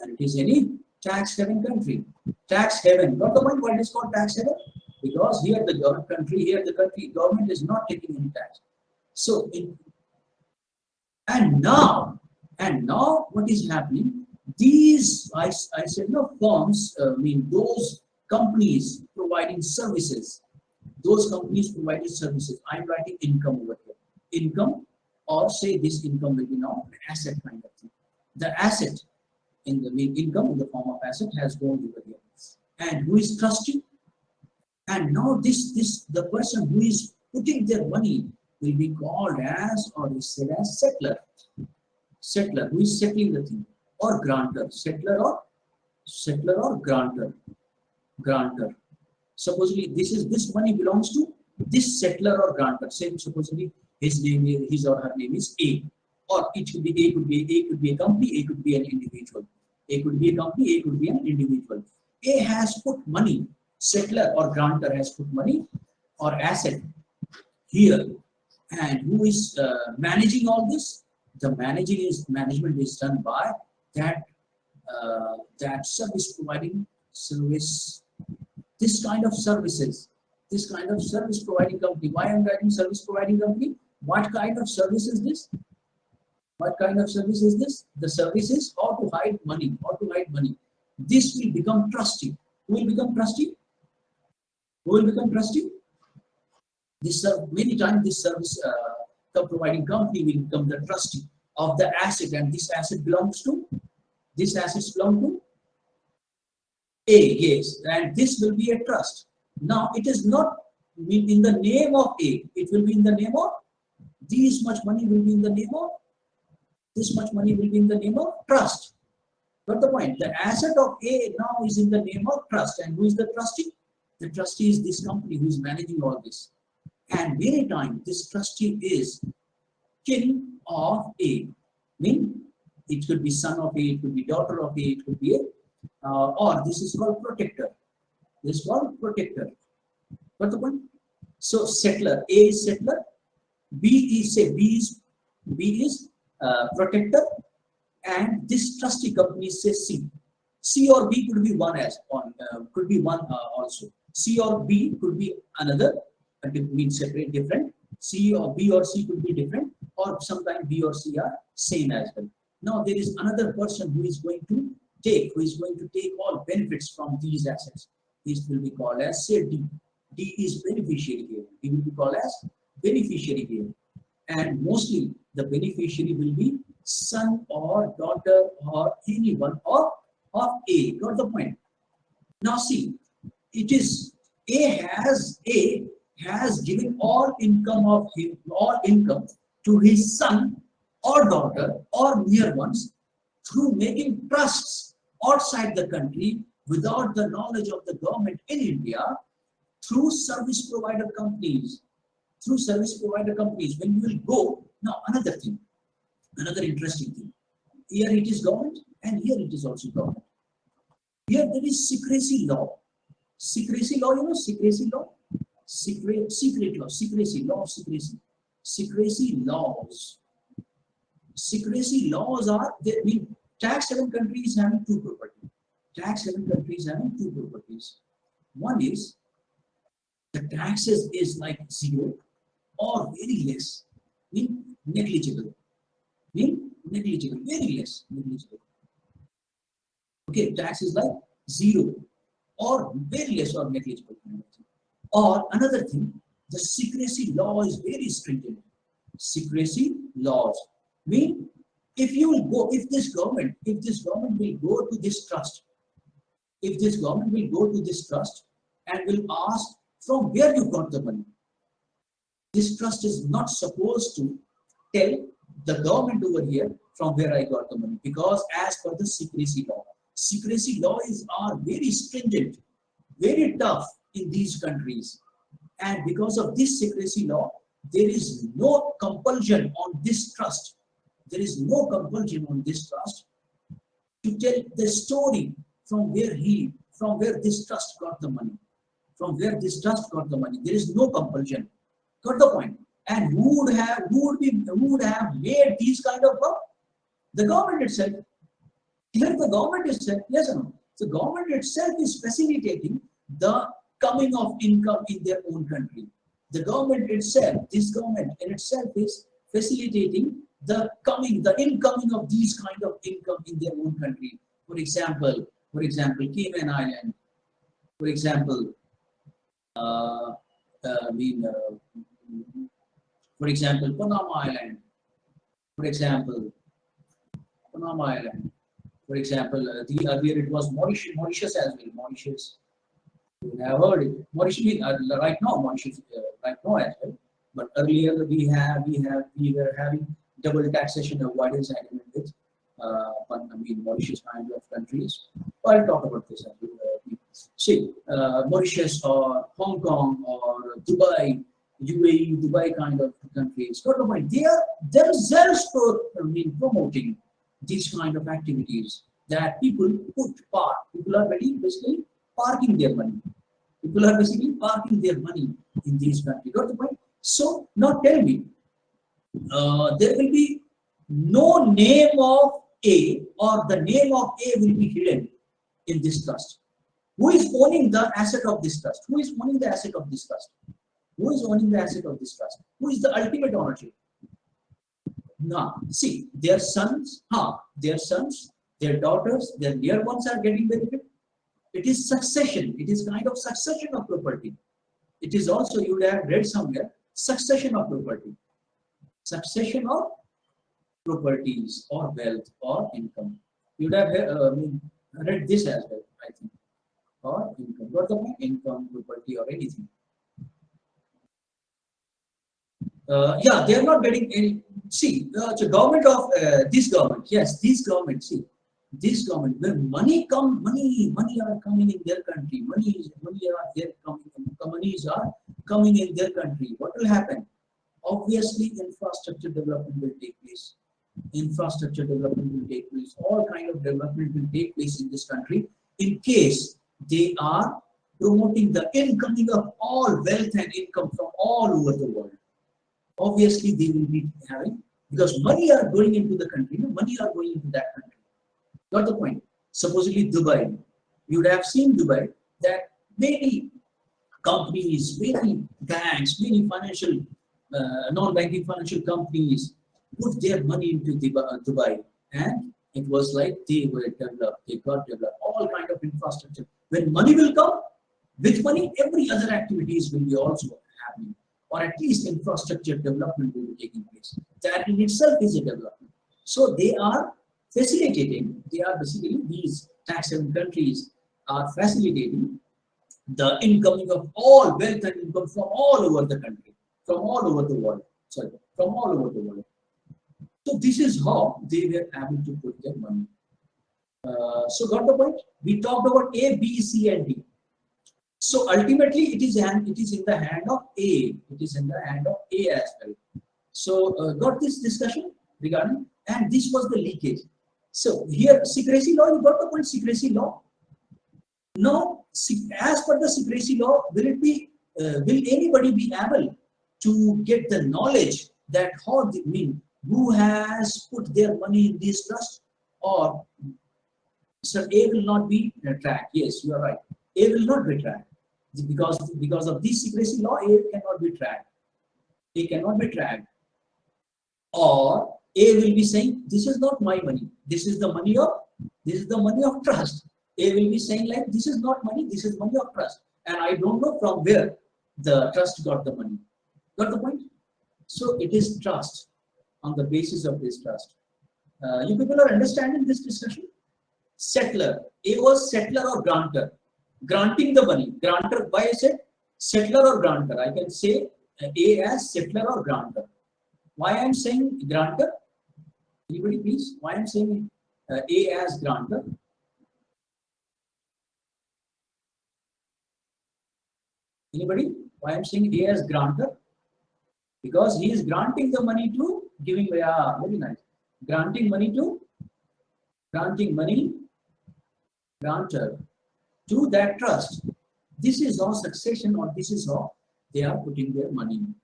and it is any tax haven country. Tax haven. Got the point? What is called tax haven? Because here the government is not taking any tax. So and now what is happening? These I said no firms. Those companies providing services. Those companies providing services. I'm writing income over here. Income, or say this income will be now an asset kind of thing. The asset in the income in the form of asset has gone over here. And who is trustee? And now the person who is putting their money will be called as, or is said as, settler. Settler, who is settling the thing, or grantor. Settler or grantor. Grantor. Supposedly this money belongs to this settler or grantor. Say supposedly his or her name is A, or it could be A could be a company, A could be an individual. A could be a company, A could be an individual. A has put money, settler or grantor has put money or asset here, and who is managing all this? The management is done by that service providing service. This kind of services, this kind of service providing company. Why I'm writing service providing company? What kind of service is this? What kind of service is this? The service is how to hide money. How to hide money. This will become trustee. Who will become trustee? Who will become trustee? This many times this service providing company will become the trustee of the asset, and this asset belongs to. This assets belong to A, yes, and this will be a trust. Now it is not in the name of A, it will be in the name of, this much money will be in the name of, this much money will be in the name of trust. Got the point? The asset of A now is in the name of trust, and who is the trustee? The trustee is this company who is managing all this. And many times this trustee is kin of A. Mean it could be son of A, it could be daughter of A, it could be A, or this is called protector. This is called protector. Got the point? So settler, A is settler, B is protector, and this trustee company says C. C or B could be one also. C or B could be another, means separate, different. C or B or C could be different, or sometimes B or C are same as well. Now there is another person who is going to take all benefits from these assets. This will be called as, say, D. D is beneficiary here. D will be called as beneficiary here. And mostly the beneficiary will be son or daughter or anyone of A. Got the point? Now see, it is A has given all income to his son or daughter or near ones through making trusts outside the country without the knowledge of the government in India, through service provider companies. When you will go, now another interesting thing. Here it is government, and here it is also government. Here there is secrecy law. Secrecy law, you know, secrecy law? Secret law, secrecy, law of secrecy. Secrecy laws. Secrecy laws are, they mean tax haven countries having two properties. Tax haven countries having two properties. One is the taxes is like zero or very less, mean negligible. Mean negligible, very less, negligible. Okay, tax is like zero or very less or negligible. Or another thing, the secrecy law is very stringent. Secrecy laws mean if this government will go to this trust, and will ask from where you got the money, this trust is not supposed to tell the government over here from where I got the money, because as per the secrecy laws are very stringent, very tough in these countries, and because of this secrecy law, there is no compulsion on this trust. There is no compulsion on this trust to tell the story from where this trust got the money. From where this trust got the money, there is no compulsion. Got the point? And who would have made these kind of law? The government itself. Here the government itself, yes or no? The government itself is facilitating the coming of income in their own country. The government itself, this government in itself is facilitating the incoming of these kind of income in their own country. For example, Cayman Island, For example, for example, Panama Island. For example, Panama Island. For example, earlier it was Mauritius as well. Mauritius, you have heard it. Mauritius right now, Mauritius right now as well. But earlier we were having double taxation avoidance agreement with Mauritius kind of countries. I'll talk about this as well. See, Mauritius or Hong Kong or Dubai, UAE, Dubai kind of countries. Got the point? They are themselves promoting these kind of activities that people People are basically parking their money. People are basically parking their money in these countries. Got the point? So now tell me, there will be no name of A, or the name of A will be hidden in this trust. Who is owning the asset of this trust? Who is owning the asset of this trust? Who is owning the asset of this trust? Who is the ultimate ownership? Now, see, their sons, their daughters, their dear ones are getting benefit. It is succession. It is kind of succession of property. It is also, you would have read somewhere, succession of property. Succession of properties or wealth or income. You would have read this as well, I think. Or income. What the point? Income, property, or anything. Yeah, they are not getting any. See, the government of this government, yes, this government. See, this government, when money are coming in their country. Monies are coming in their country. What will happen? Obviously, infrastructure development will take place. Infrastructure development will take place. All kind of development will take place in this country in case they are promoting the incoming of all wealth and income from all over the world. Obviously, they will be having, because money are going into the country, money are going into that country. Got the point? Supposedly Dubai, you would have seen Dubai, that many companies, many banks, many financial, non-banking financial companies put their money into Dubai, and it was like they were developed, they got developed, all kind of infrastructure. When money will come, with money, every other activities will be also happening, or at least infrastructure development will be taking place. That in itself is a development. So they are facilitating, they are basically, these tax-haven countries are facilitating the incoming of all wealth and income from all over the country, from all over the world. Sorry, from all over the world. So this is how they were able to put their money. So got the point? We talked about A, B, C, and D. So ultimately, it is in the hand of A. It is in the hand of A as well. So got this discussion regarding, and this was the leakage. So here, secrecy law. You got the point? Secrecy law. Now, as per the secrecy law, will anybody be able to get the knowledge that who has put their money in this trust, or so A will not be tracked? Yes, you are right. A will not be tracked because of this secrecy law. A cannot be tracked. A cannot be tracked. Or A will be saying, "This is not my money. This is the money of trust." A will be saying like, "This is not money. This is money of trust, and I don't know from where the trust got the money." Got the point? So it is trust. On the basis of this trust, you people are understanding this discussion? Settler. A was settler or grantor, granting the money. Grantor. Why I said settler or grantor? I can say A as settler or grantor. Why I am saying grantor? Anybody please? Why I am saying A as grantor? Anybody? Why I am saying A as grantor? Because he is granting the money to giving. Yeah, very nice. Granting money, grantor to that trust. This is how succession, or this is how they are putting their money.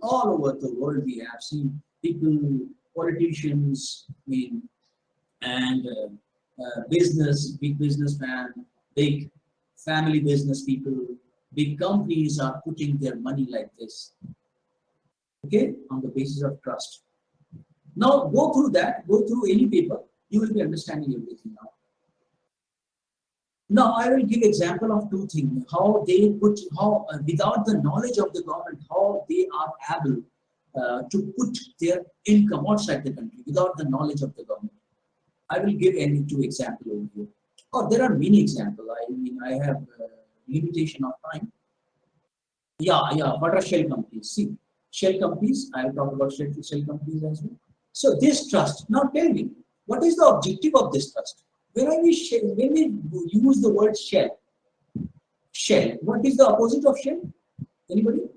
All over the world, we have seen people, politicians, and big businessmen, big family business people, big companies are putting their money like this. Okay, on the basis of trust. Now go through any paper, you will be understanding everything now. Now I will give example of two things. How they put, how without the knowledge of the government, how they are able to put their income outside the country without the knowledge of the government. I will give any two examples over here. Oh, there are many examples. I mean, I have limitation of time. Yeah. What are shell companies? See, shell companies. I will talk about shell companies as well. So this trust. Now tell me, what is the objective of this trust? When we use the word shell, what is the opposite of shell? Anybody?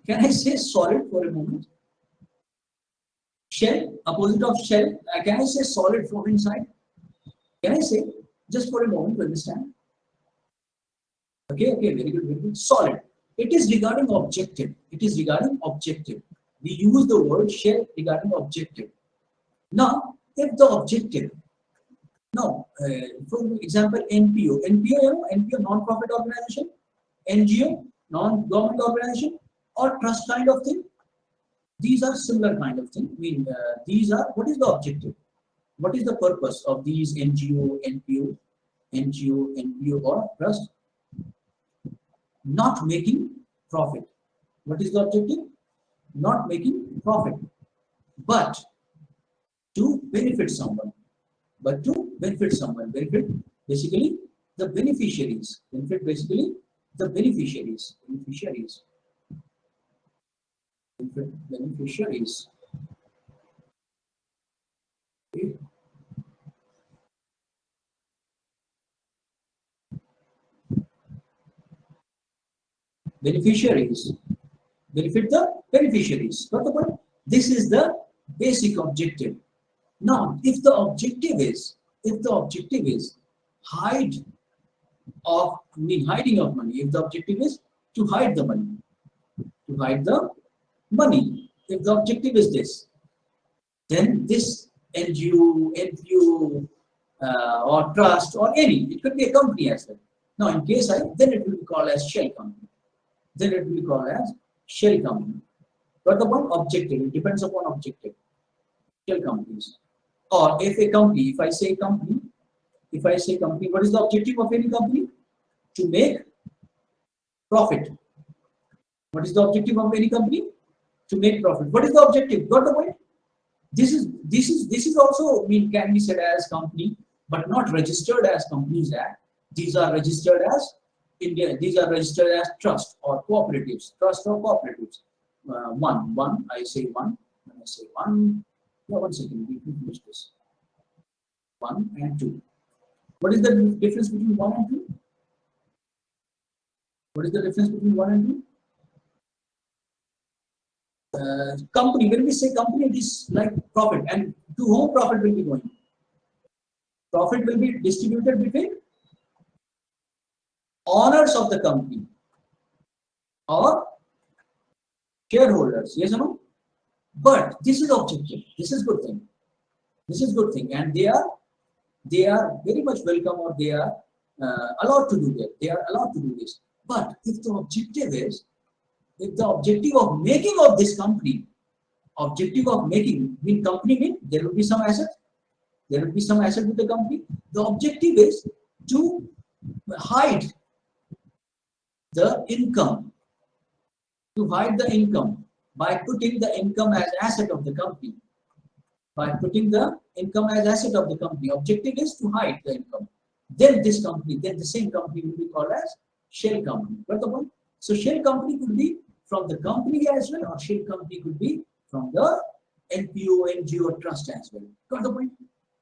Can I say solid for a moment? Shell, opposite of shell. Can I say solid from inside? Can I say just for a moment to understand? Okay, very good. Solid. It is regarding objective. We use the word shell regarding objective. Now, if the objective, for example, NPO, non-profit organization, NGO, non-government organization, or trust kind of thing. These are similar kind of thing. I mean, these are, what is the objective? What is the purpose of these NGO, NPO, or trust? Not making profit. What is the objective? Not making profit, but to benefit someone. Benefit basically the beneficiaries. Benefit beneficiaries. Okay. Benefit the beneficiaries. Got the point? This is the basic objective. Now, if the objective is hiding of money, if the objective is to hide the money, if the objective is this, then this NGO, NPO, or trust, or any, it could be a company as well. Now, in case then it will be called as shell company. But the one objective, it depends upon objective. Shell companies. Or if I say company, what is the objective of any company? To make profit. What is the objective of any company? To make profit. What is the objective? Got the point? This is also can be said as company, but not registered as Companies Act. These are registered as India. These are registered as trust or cooperatives. One. I say one. When I say one, yeah, 1 second. We can finish this. 1 and 2. What is the difference between 1 and 2? What is the difference between 1 and 2? Company, when we say company, it is like profit. And to whom profit will be going? Profit will be distributed between owners of the company or shareholders. Yes or no? But this is objective. This is good thing. And they are very much welcome, or they are allowed to do that. They are allowed to do this. But if the objective of making of this company, there will be some asset. There will be some asset with the company. The objective is to hide the income. By putting the income as asset of the company. Objective is to hide the income. Then the same company will be called as shell company. Got the point? So shell company could be from the company as well, or shell company could be from the NPO, NGO, trust as well. Got the point?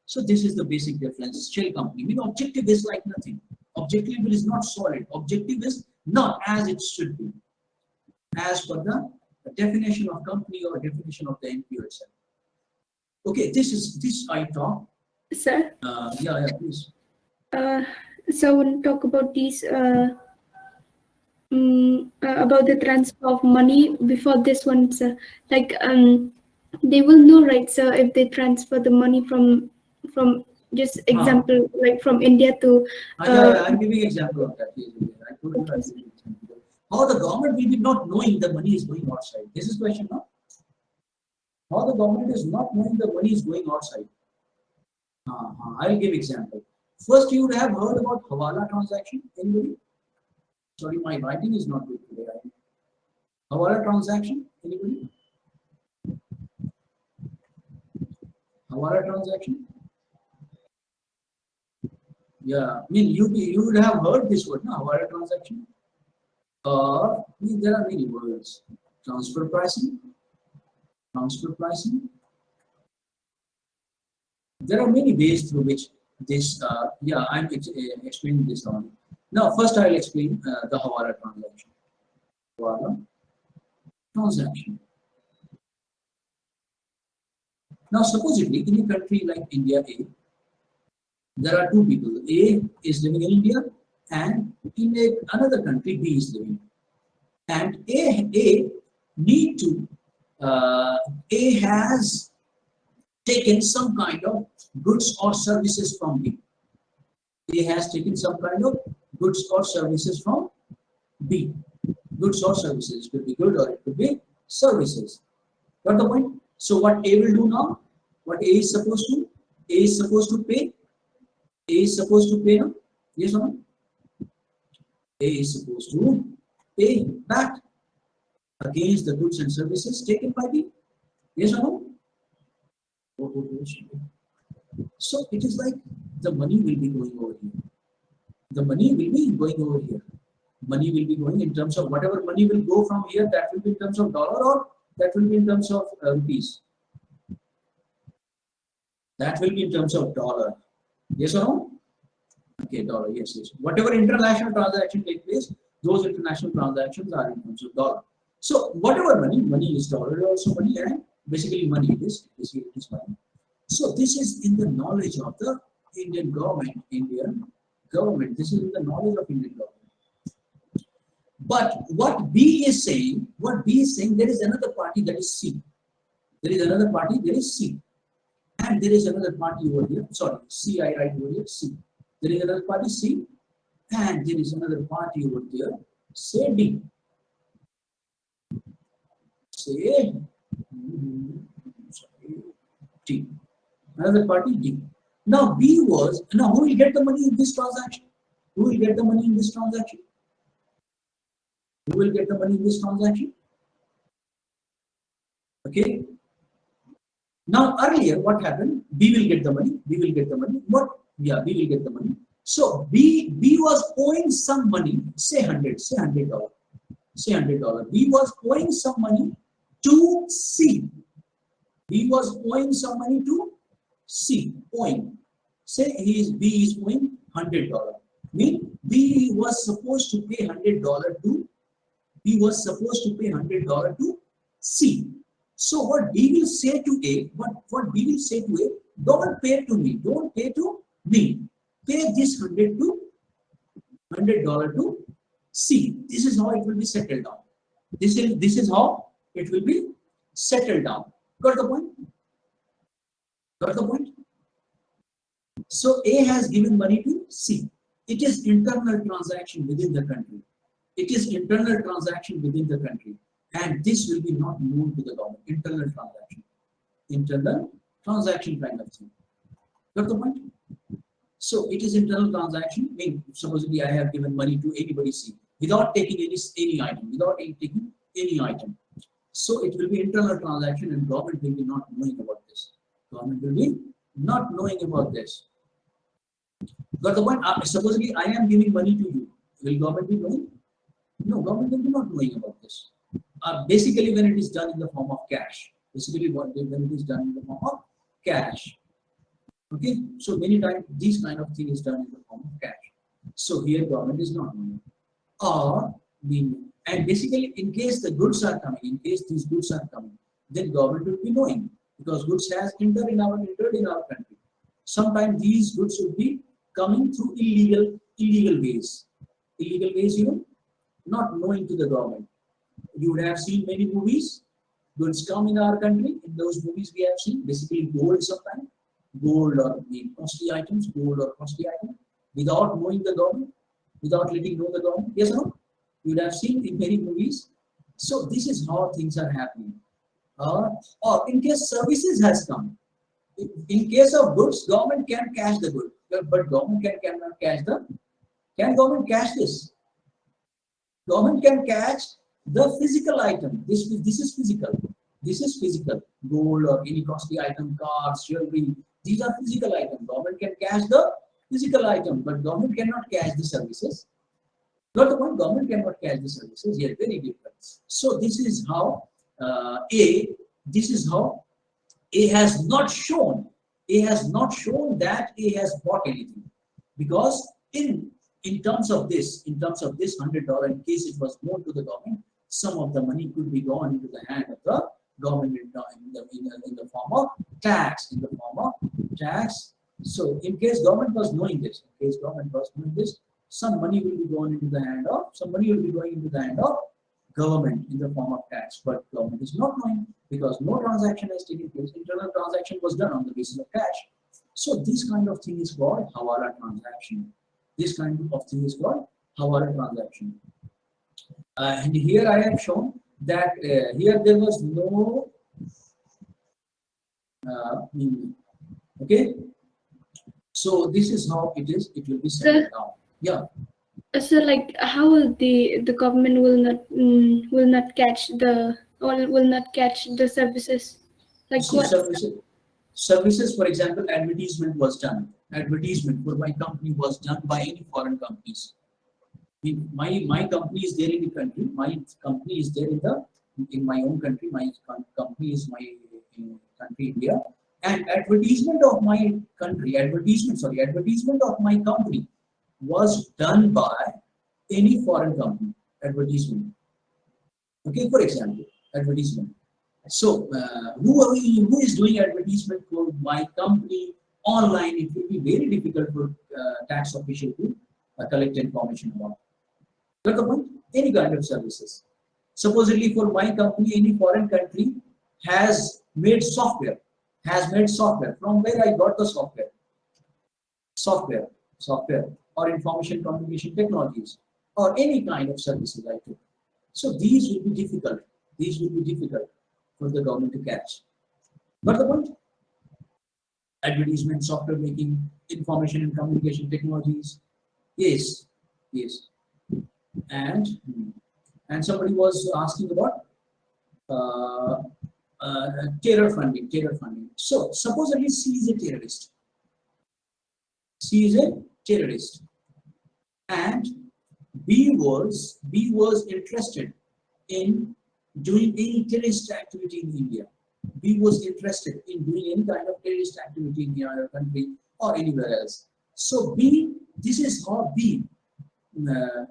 So this is the basic difference. Shell company. Objective is like nothing. Objective is not solid. Objective is not as it should be, as per the definition of company or definition of the NPO itself. Okay, this I talk. Sir? Yeah, please. So I want to talk about these about the transfer of money before this one, sir. Like they will know, right, sir, if they transfer the money from just example, like from India to I'm giving example of that. I told you I'm giving example. How the government will be not knowing the money is going outside? This is question now. How the government is not knowing the money is going outside? I'll give example. First, you would have heard about Hawala transaction. Anybody? Sorry, my writing is not good today. Hawala transaction. Anybody? Hawala transaction. Yeah, I mean you would have heard this word, no? Hawala transaction. I mean, there are many words. Transfer pricing. Transfer pricing. There are many ways through which this. Yeah, I'm explaining this on. Now, first I'll explain the Hawala transaction. Hawala transaction. Now, supposedly in a country like India, there are two people. A is living in India, and in another country, B is living. And A need to A has taken some kind of goods or services from B. A has taken some kind of goods or services from B. Goods or services. It could be good or it could be services. Got the point? So what A will do now? What A is supposed to? A is supposed to pay. A is supposed to pay now? Yes or no? A is supposed to pay back against the goods and services taken by B. Yes or no? So it is like the money will be going over here. The money will be going over here. Money will be going in terms of whatever money will go from here, that will be in terms of dollar or that will be in terms of rupees. That will be in terms of dollar. Yes or no? Okay, dollar, yes, yes. Whatever international transaction take place, those international transactions are in terms of dollar. So whatever money is dollar also money, and basically money it is money. So this is in the knowledge of the Indian government, This is in the knowledge of Indian government. But what B is saying, there is another party, that is C. There is another party, there is C. And there is another party over here, sorry, C I write over here, C. There is another party C, and there is another party over there, say D. Say D. Another party D. Now B was, now who will get the money in this transaction? Who will get the money in this transaction? Who will get the money in this transaction? Okay. Now earlier what happened? B will get the money. B will get the money. What? Yeah, B will get the money. So B was owing some money, say $100. Say $100. B was owing some money to C. B was owing some money to C. Owing. Say B is owing $100. Mean B was supposed to pay $100 to. B was supposed to pay $100 to C. So what B will say to A, what B will say to A, don't pay to me, don't pay to me. Pay this $100 to C. This is how it will be settled down. This is how it will be settled down. Got the point? Got the point? So A has given money to C. It is internal transaction within the country. It is internal transaction within the country. And this will be not known to the government. Internal transaction kind of thing. Got the point? So it is internal transaction. I mean, supposedly I have given money to anybody C without taking any item, So it will be internal transaction, and government will be not knowing about this. Government will be not knowing about this. Got the point? Supposedly I am giving money to you. Will government be knowing? No, government will be not knowing about this. Basically, when it is done in the form of cash. When it is done in the form of cash. Okay, so many times these kind of thing is done in the form of cash. So here government is not knowing. And basically, in case the goods are coming, then government will be knowing, because goods has entered in our country. Sometimes these goods will be coming through illegal ways. Illegal ways, not knowing to the government. You would have seen many movies. Goods come in our country. In those movies we have seen basically gold sometimes. Gold or costly items, without knowing the government, without letting know the government. Yes or no? You would have seen in many movies. So this is how things are happening. Or in case services has come. In case of goods, government can cash the good. but government cannot catch the. Can government catch this? Government can catch the physical item. This is physical. This is physical. Gold or any costly item, cars, jewelry. These are physical items. Government can catch the physical item, but government cannot catch the services. Got the point? Government cannot catch the services. Yes, very different. So this is how This is how A has not shown. A has not shown that A has bought anything, because in terms of this $100, in case it was known to the government, some of the money could be gone into the hand of the government in the form of tax. So in case government was knowing this, some money will be going into the hand of government in the form of tax. But government is not knowing, because no transaction has taken place. Internal transaction was done on the basis of cash. So this kind of thing is called Hawala transaction. And here I have shown that here there was no okay. So this is how it is. It will be set down. Yeah. So like, how will the government will not catch the services? Like so what? Services, for example, advertisement was done. Advertisement for my company was done by any foreign companies. My company is there in the country. My company is there in my own country. My company is my country, India. And advertisement of my company was done by any foreign company. Advertisement. Okay, for example, advertisement. So, who is doing advertisement for my company online? It will be very difficult for tax official to collect information about. Got the point? Any kind of services. Supposedly, for my company, any foreign country has made software. From where I got the software? Software, or information communication technologies, or any kind of services I took. So these will be difficult. For the government to catch. But the point, advertisement, software making, information and communication technologies, yes. And somebody was asking about terror funding. So supposedly C is a terrorist, and B was interested in doing any terrorist activity in India. B was interested in doing any kind of terrorist activity in our country or anywhere else. So this is how B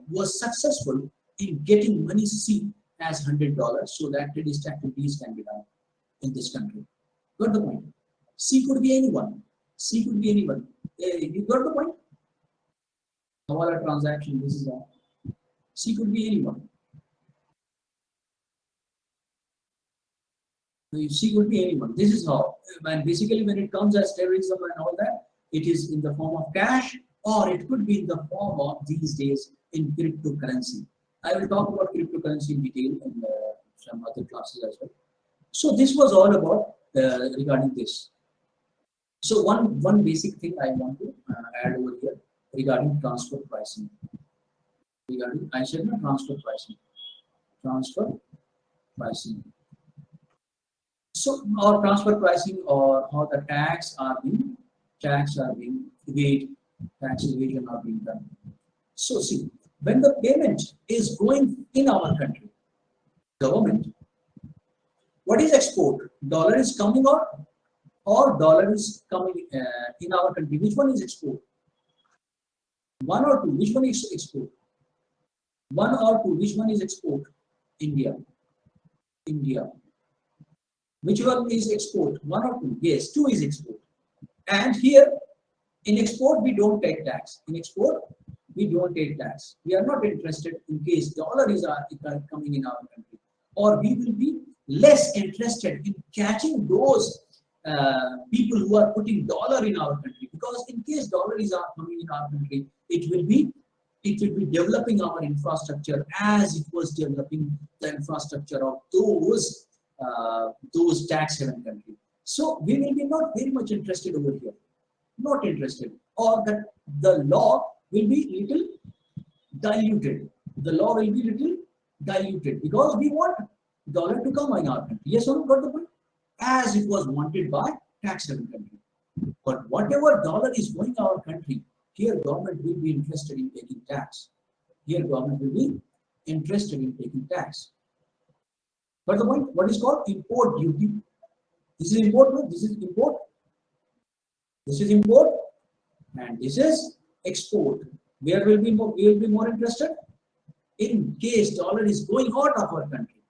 was successful in getting money C as $100, so that terrorist activities can be done in this country. Got the point? C could be anyone. You got the point? Hawala transaction, this is all. C could be anyone. C could be anyone. This is how. And basically, when it comes as terrorism and all that, it is in the form of cash, or it could be in the form of, these days, in cryptocurrency. I will talk about cryptocurrency in detail in some other classes as well. So this was all about regarding this. So one basic thing I want to add over here regarding transfer pricing. I said no, transfer pricing. So, or transfer pricing, or how the tax evasion are being done. So see, when the payment is going in our country, government, what is export? Dollar is coming out, or dollar is coming in our country? Which one is export? One or two? Which one is export? One or two? Which one is export? India. Which one is export? One or two? Yes, two is export. And here, in export, we don't take tax. We are not interested in case dollar is coming in our country. Or we will be less interested in catching those people who are putting dollar in our country. Because in case dollar is coming in our country, it will be developing our infrastructure as it was developing the infrastructure of those tax haven countries. So we will be not very much interested over here. Not interested. or that the law will be little diluted. The law will be little diluted because we want dollar to come in our country. Yes or no? Got the point? As it was wanted by tax haven country. But whatever dollar is going to our country, here government will be interested in taking tax. Here government will be interested in taking tax. But the point, what is called import duty? This is import, no? This is import. This is import, and this is export. Where will be more? We will be more interested in case dollar is going out of our country.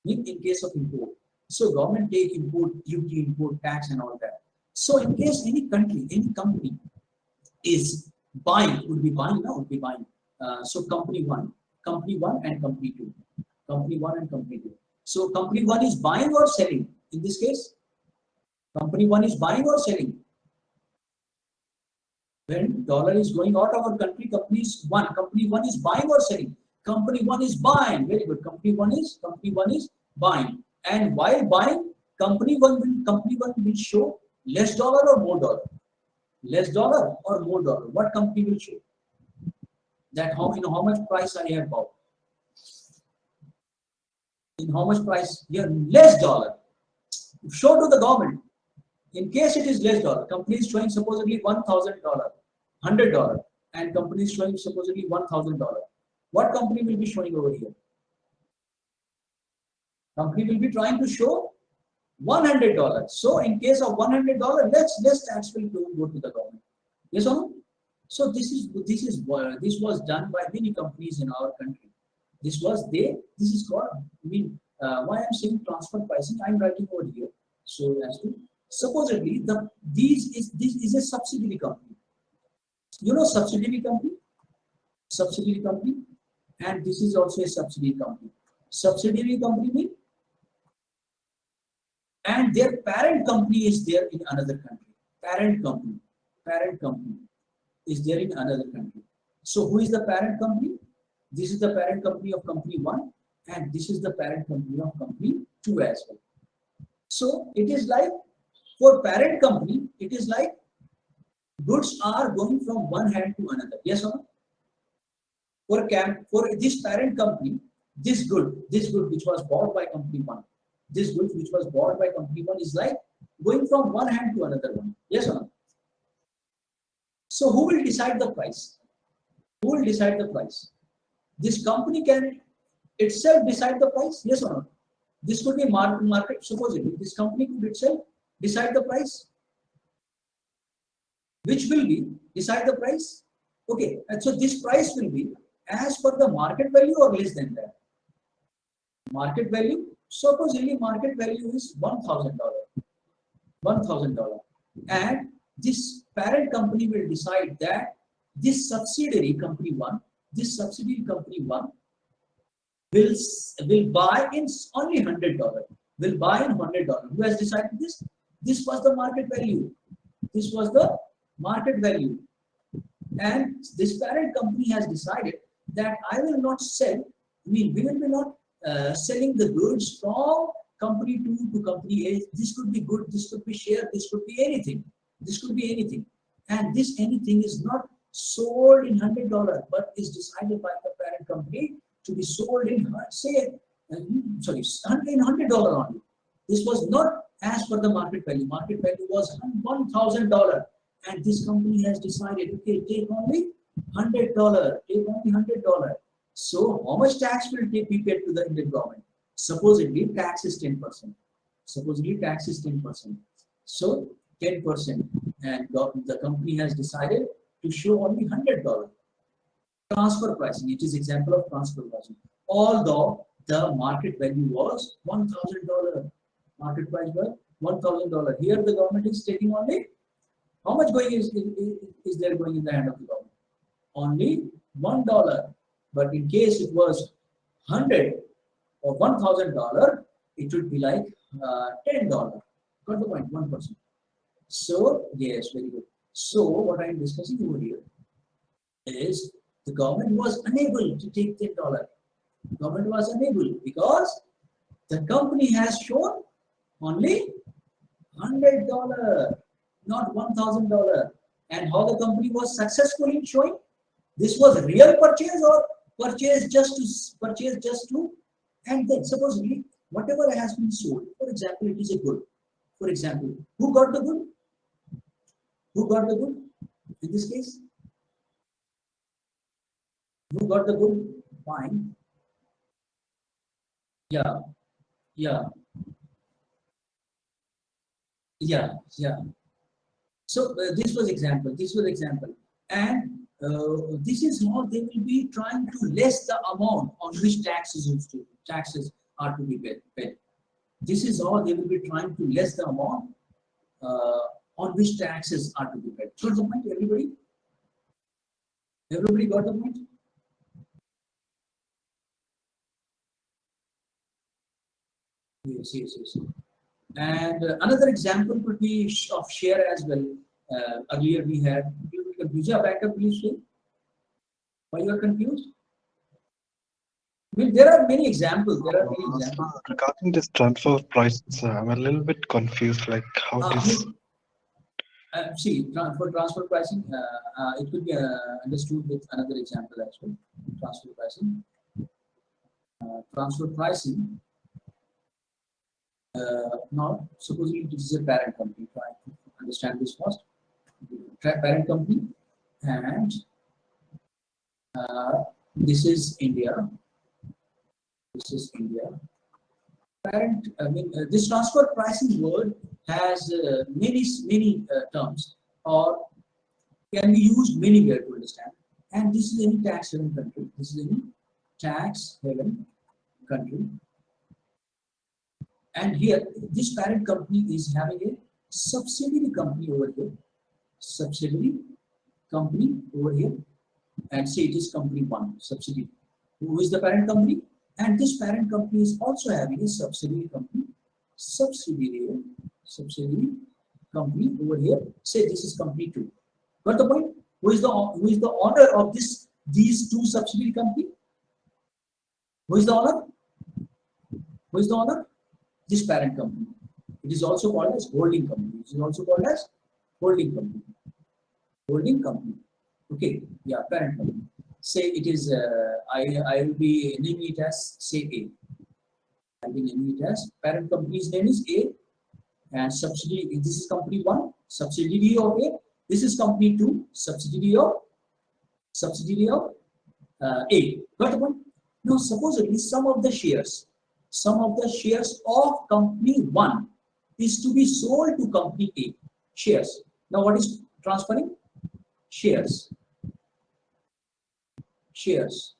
In case of import, so government take import duty, import tax, and all that. So in case any country, any company is buying, would be buying now, would be buying. So company one and company two, company one and company two. So company one is buying or selling. In this case, company one is buying or selling. When dollar is going out of our country, company one is buying or selling. Company one is buying. Very good. Company one is buying. And while buying, company one will show less dollar or more dollar. Less dollar or more dollar. What company will show? That how much price I have bought. In how much price? Here less dollar. Show to the government. In case it is less dollar, company is showing supposedly $1,000, $100, and company is showing supposedly $1,000. What company will be showing over here? Company will be trying to show $100. So in case of $100, less tax will go to the government. Yes or no? So this was done by many companies in our country. This is called. Why I'm saying transfer pricing? I'm writing over here. So as to supposedly this is a subsidiary company. You know subsidiary company, and this is also a subsidiary company. Subsidiary company means, and their parent company is there in another country. Parent company is there in another country. So who is the parent company? This is the parent company of company one, and this is the parent company of company two as well. So it is like, for parent company, it is like goods are going from one hand to another. Yes or no? For this parent company, this good which was bought by company one, this good which was bought by company one is like going from one hand to another one. Yes or no? So who will decide the price? Who will decide the price? This company can itself decide the price. Yes or no? This could be market. Supposedly, this company could itself decide the price. Which will be decide the price. Okay, and so this price will be as per the market value or less than that. Market value. Supposedly, market value is $1,000. $1,000, and this parent company will decide that this subsidiary company one will buy in only $100. Will buy in $100. Who has decided this? This was the market value. This was the market value. And this parent company has decided that I will not sell, we will be not selling the goods from company 2 to company A. This could be good, this could be share, this could be anything. This could be anything. And this anything is not sold in $100, but is decided by the parent company to be sold in, say, in $100 only. This was not as per the market value. Market value was $1,000. And this company has decided, okay, take only $100. Take only $100. So how much tax will be paid to the Indian government? Supposedly tax is 10%. Supposedly tax is 10%. So 10%, and the company has decided to show only $100. Transfer pricing. It is example of transfer pricing. Although the market value was $1,000. Market price was $1,000. Here the government is taking only, how much going is there going in the hand of the government? Only $1. But in case it was $100 or $1,000, it would be like $10. Got the point? 1%. So yes, very good. So what I am discussing over here is the government was unable to take $10. Government was unable because the company has shown only $100, not $1,000. and how the company was successful in showing this was real purchase or purchase just to, and then supposedly whatever has been sold, for example, it is a good. For example, who got the good? Who got the good in this case? Who got the good? Fine. Yeah, yeah, yeah. So this was example. This was example, and this is how they will be trying to less the amount on which taxes are to be paid. This is how they will be trying to less the amount on which taxes are to be paid. Got the point, everybody? Everybody got the point? Yes. And another example could be of share as well. Earlier we had, Visa backup, please say. Why you are confused? I mean, there are many examples. So regarding this transfer of prices, I'm a little bit confused, like how this. See, for transfer pricing, it could be understood with another example as well. Transfer pricing. Transfer pricing. Now, supposing this is a parent company. Try to understand this first. Parent company, and this is India. This is India. Parent. I mean, this transfer pricing word has many terms, or can be used anywhere to understand. And this is any tax haven country. This is any tax haven country. And here, this parent company is having a subsidiary company over here. Subsidiary company over here. And say it is company 1, subsidiary. Who is the parent company? And this parent company is also having a subsidiary company. Subsidiary company over here. Say this is company 2. Got the point? Who is the owner of these two subsidiary company? Who is the owner? Who is the owner? This parent company. It is also called as holding company. It is also called as holding company. Holding company. Okay. Yeah, parent company. Say it is. I will be naming it as say A. I will be naming it as parent company's name is A, and subsidiary. This is company 1, subsidiary of A. This is company 2, subsidiary of A. Got the point? Now, supposedly some of the shares of company 1 is to be sold to company A. Shares. Now, what is transferring? Shares. Shares.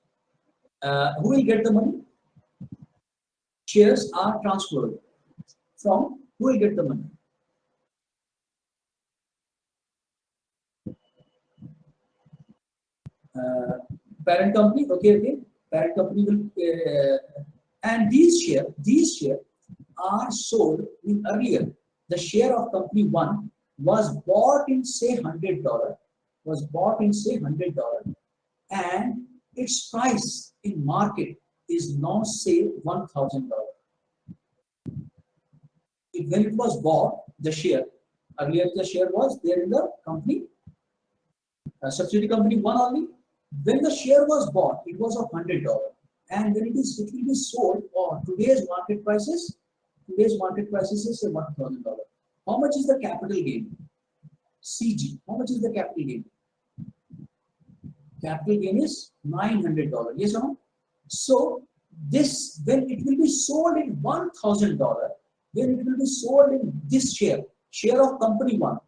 Who will get the money? Shares are transferred from who will get the money? Parent company. Okay. Parent company will, and these shares are sold in earlier. The share of company 1 was bought in say $100. And its price in market is now say $1,000. When it was bought, the share, earlier the share was there in the company, subsidiary company 1 only. When the share was bought, it was of $100. And when it will be sold, or today's market prices is say $1,000. How much is the capital gain? CG. How much is the capital gain? Capital gain is $900. Yes or no? So this, when it will be sold in $1,000, when it will be sold in this share of company 1,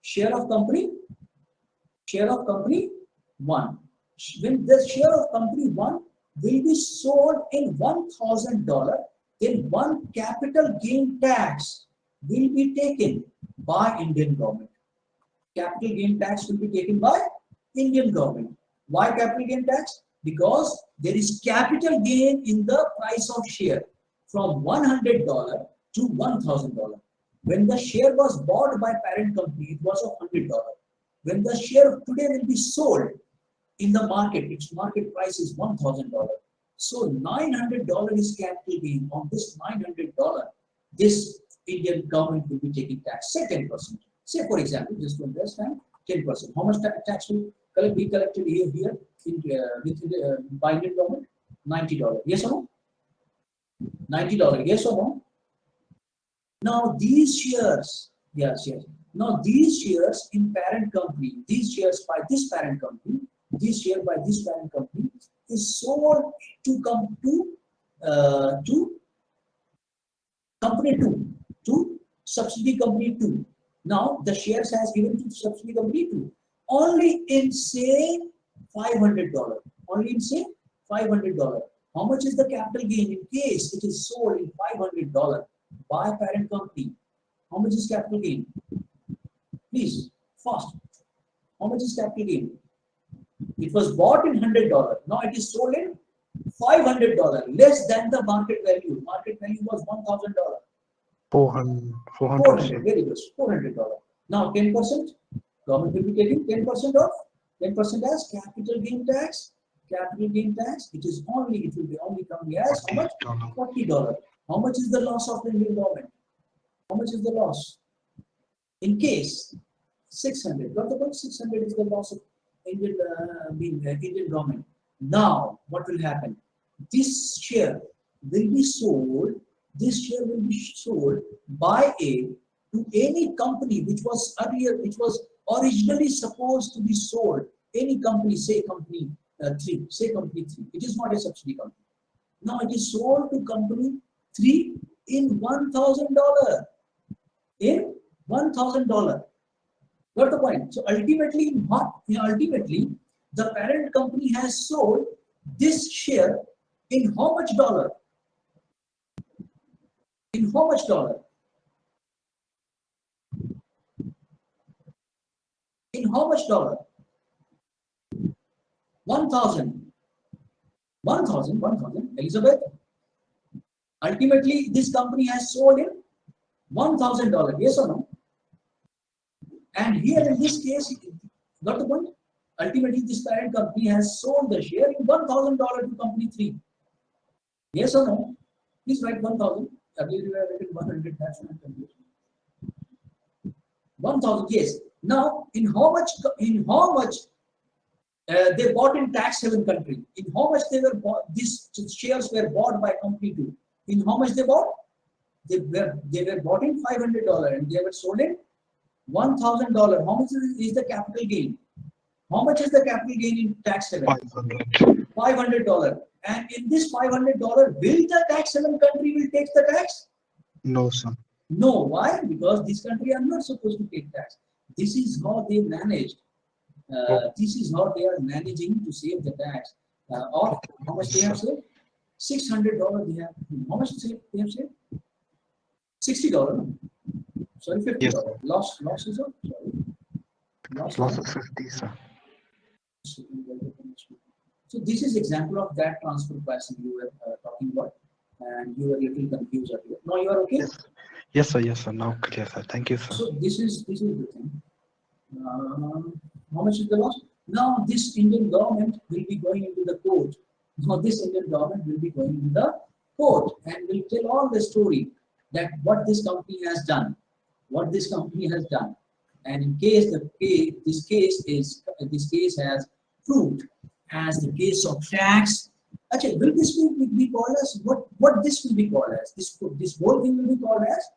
share of company 1. When the share of company 1 will be sold in $1,000, then one capital gain tax will be taken by Indian government. Capital gain tax will be taken by Indian government. Why capital gain tax? Because there is capital gain in the price of share from $100 to $1,000. When the share was bought by parent company, it was of $100. When the share today will be sold in the market, its market price is $1,000. So $900 is capital gain. On this $900, this Indian government will be taking tax, say 10%. Say for example, just to understand, 10%. How much tax will be collected here by Indian government? $90. Yes or no? $90. Yes or no? Now these shares, yes. Now these shares in parent company, these shares by this parent company, this share by this parent company is sold to come to company 2, to subsidy company 2. Now the shares has given to subsidy company 2 only in say $500. Only in say $500. How much is the capital gain in case it is sold in $500 by parent company? How much is capital gain? Please, fast. How much is capital gain? It was bought in $100. Now it is sold in $500, less than the market value. Market value was $1,000. 400. Very good. $400. Now 10%. Government will be taking 10% off. 10% as capital gain tax. Capital gain tax. It will be only coming as how much? $40. How much is the loss of the Indian government? How much is the loss? In case 600. Got the point? 600 is the loss of Indian government. Now what will happen? This share will be sold. This share will be sold by to any company which was originally supposed to be sold. Any company, say company 3. Say company 3. It is not a subsidy company. Now it is sold to company 3 in $1,000. In $1,000. Got the point? So ultimately, the parent company has sold this share in how much dollar? In how much dollar? In how much dollar? 1,000. 1,000. Elizabeth. Ultimately, this company has sold in $1,000. Yes or no? And here in this case, got the point? Ultimately, this parent company has sold the share in $1,000 to company 3. Yes or no? Please write 1,000. Earlier you have written 100. That's not confusing. 1,000. Yes. Now, in how much they bought in tax haven country? In how much they were bought? These shares were bought by company 2. In how much they bought? They were bought in $500 and they were sold in $1,000. How much is the capital gain? How much is the capital gain in tax haven? $500. And in this $500, will the tax haven country will take the tax? No, sir. No. Why? Because this country are not supposed to take tax. This is how they managed. This is how they are managing to save the tax. Or how much they have saved? $600 they have. How much they have saved? $60. Sorry, $50. Yes. Loss is what? Sorry. Loss of 50, sir. So this is example of that transfer pricing you were talking about, and you were a little confused earlier. Now you are okay? Yes, sir. Now clear, sir. Thank you, sir. So this is the thing. How much is the loss? Now this Indian government will be going into the court. Now this Indian government will be going into the court and will tell all the story that what this company has done, and in case this case has proved as the case of tax. Okay, will this be called as what this will be called as? This whole thing will be called as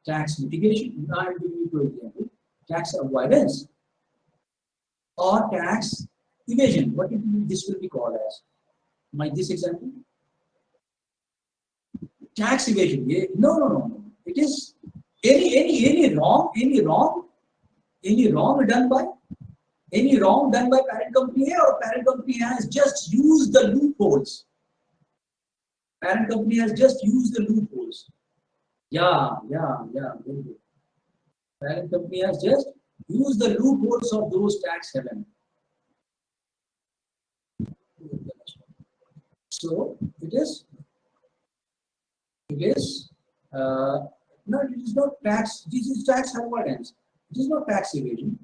tax mitigation. I am giving you an example: tax avoidance or tax evasion. This will be called as? This example? Tax evasion. No. It is any wrong done by parent company A, or parent company has just used the loopholes. Parent company has just used the loopholes. Yeah, very good. Parent company has just used the loopholes of those tax haven. So it is no, it is not tax. This is tax avoidance. It is not tax evasion.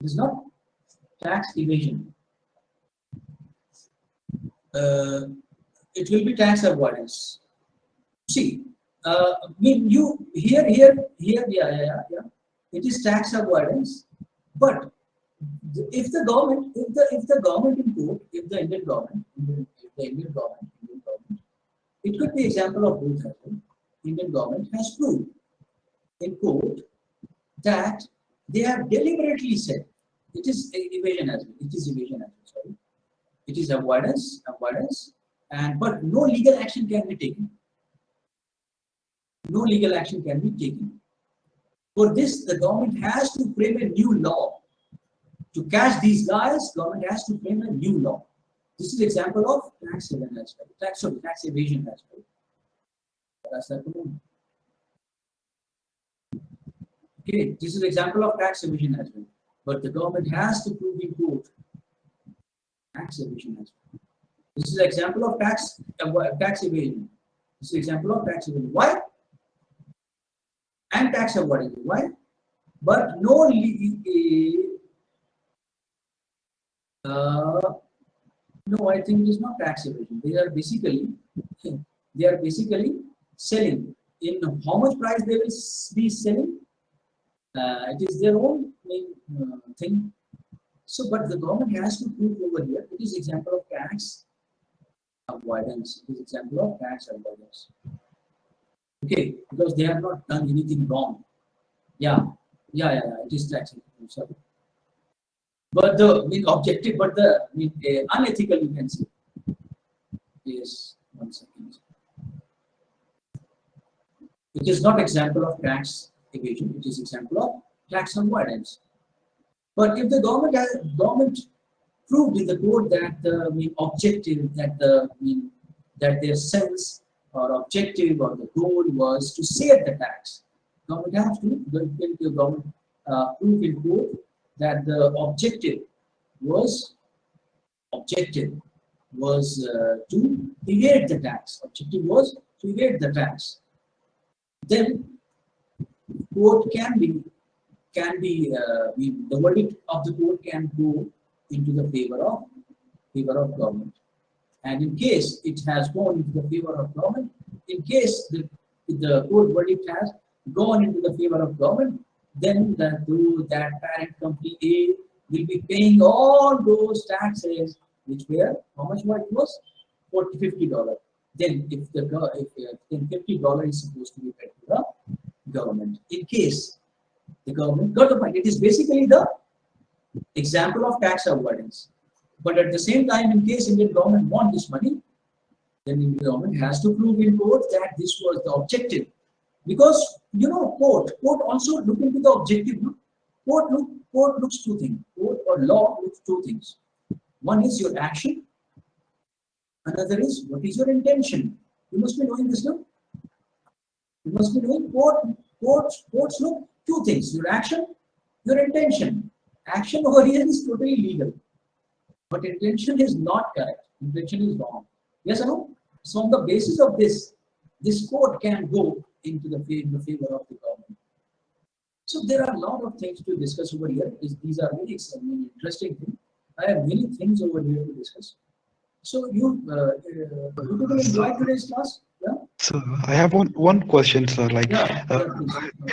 It is not tax evasion. It will be tax avoidance. See, you here, yeah. It is tax avoidance. But if the government, if the government in court, if the Indian government, Indian government, it could be example of both as well. Indian government has proved in court that they have deliberately said it is evasion as well. It is evasion as well. Sorry, it is avoidance, and but no legal action can be taken. No legal action can be taken. For this, the government has to frame a new law. To catch these guys, government has to frame a new law. This is example of tax evasion as well. Tax evasion as well. That's that one. Okay, this is example of tax evasion as well. But the government has to prove in court tax evasion as well. This is example of tax evasion. This is example of tax evasion. Why? And tax avoidance. Why? But no no, I think it is not tax evasion. They are basically selling. In how much price they will be selling? It is their own thing. So, but the government has to prove over here. It is example of tax avoidance. It is example of tax avoidance. Okay, because they have not done anything wrong. Yeah. It is tax evasion. Sorry. But the objective, but the unethical, you can say. Yes, 1 second. It is not example of tax evasion. It is example of tax avoidance. But if the government proved in the court that the objective, that that their sense or objective or the goal was to save the tax, government has to prove in court that the objective was to evade the tax. Objective was to evade the tax. Then court can be the verdict of the court can go into the favor of government. And in case it has gone into the favor of government, in case the court verdict has gone into the favor of government, then that parent company A will be paying all those taxes, which were how much it was $50. Then if $50 is supposed to be paid to the government, in case the government got the point, it is basically the example of tax avoidance. But at the same time, in case Indian government want this money, then Indian government has to prove in court that this was the objective. Because court also look into the objective. Court looks two things. Court or law looks two things. One is your action. Another is what is your intention. You must be knowing this now. You must be knowing courts look two things: your action, your intention. Action over here is totally legal, but intention is not correct. Intention is wrong. Yes or no? So on the basis of this court can go into the favor of the government. So there are a lot of things to discuss over here. These are very interesting things. I have many things over here to discuss. So you enjoyed today's class? Yeah. So I have one question, sir. Like Yeah, in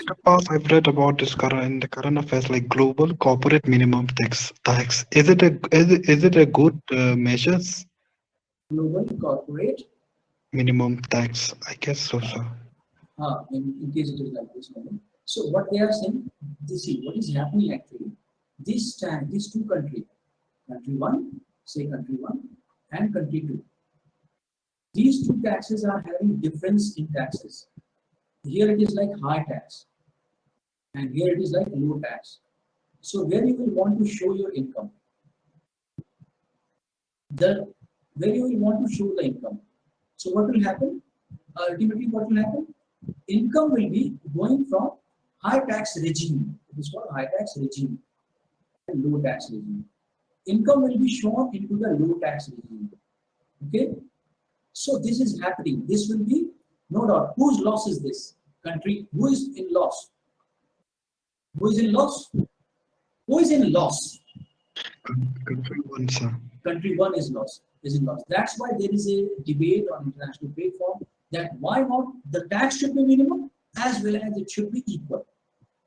the past, I've read about this in the current affairs, like global corporate minimum tax. Is it a good measures? Global corporate Minimum tax, I guess so, sir. in case it is like this one. So what they are saying, see what is happening actually. These two countries, country one and country 2. These two taxes are having difference in taxes. Here it is like high tax, and here it is like low tax. So where you will want to show your income, where you will want to show the income. So what will happen? Ultimately, what will happen? Income will be going from high tax regime. It is called high tax regime and low tax regime. Income will be shown into the low tax regime. Okay. So this is happening. This will be no doubt. Whose loss is this? Country. Who is in loss? Who is in loss? Who is in loss? Country one, sir. Country one is loss. Is in loss. That's why there is a debate on international trade forum that why not the tax should be minimum as well as it should be equal.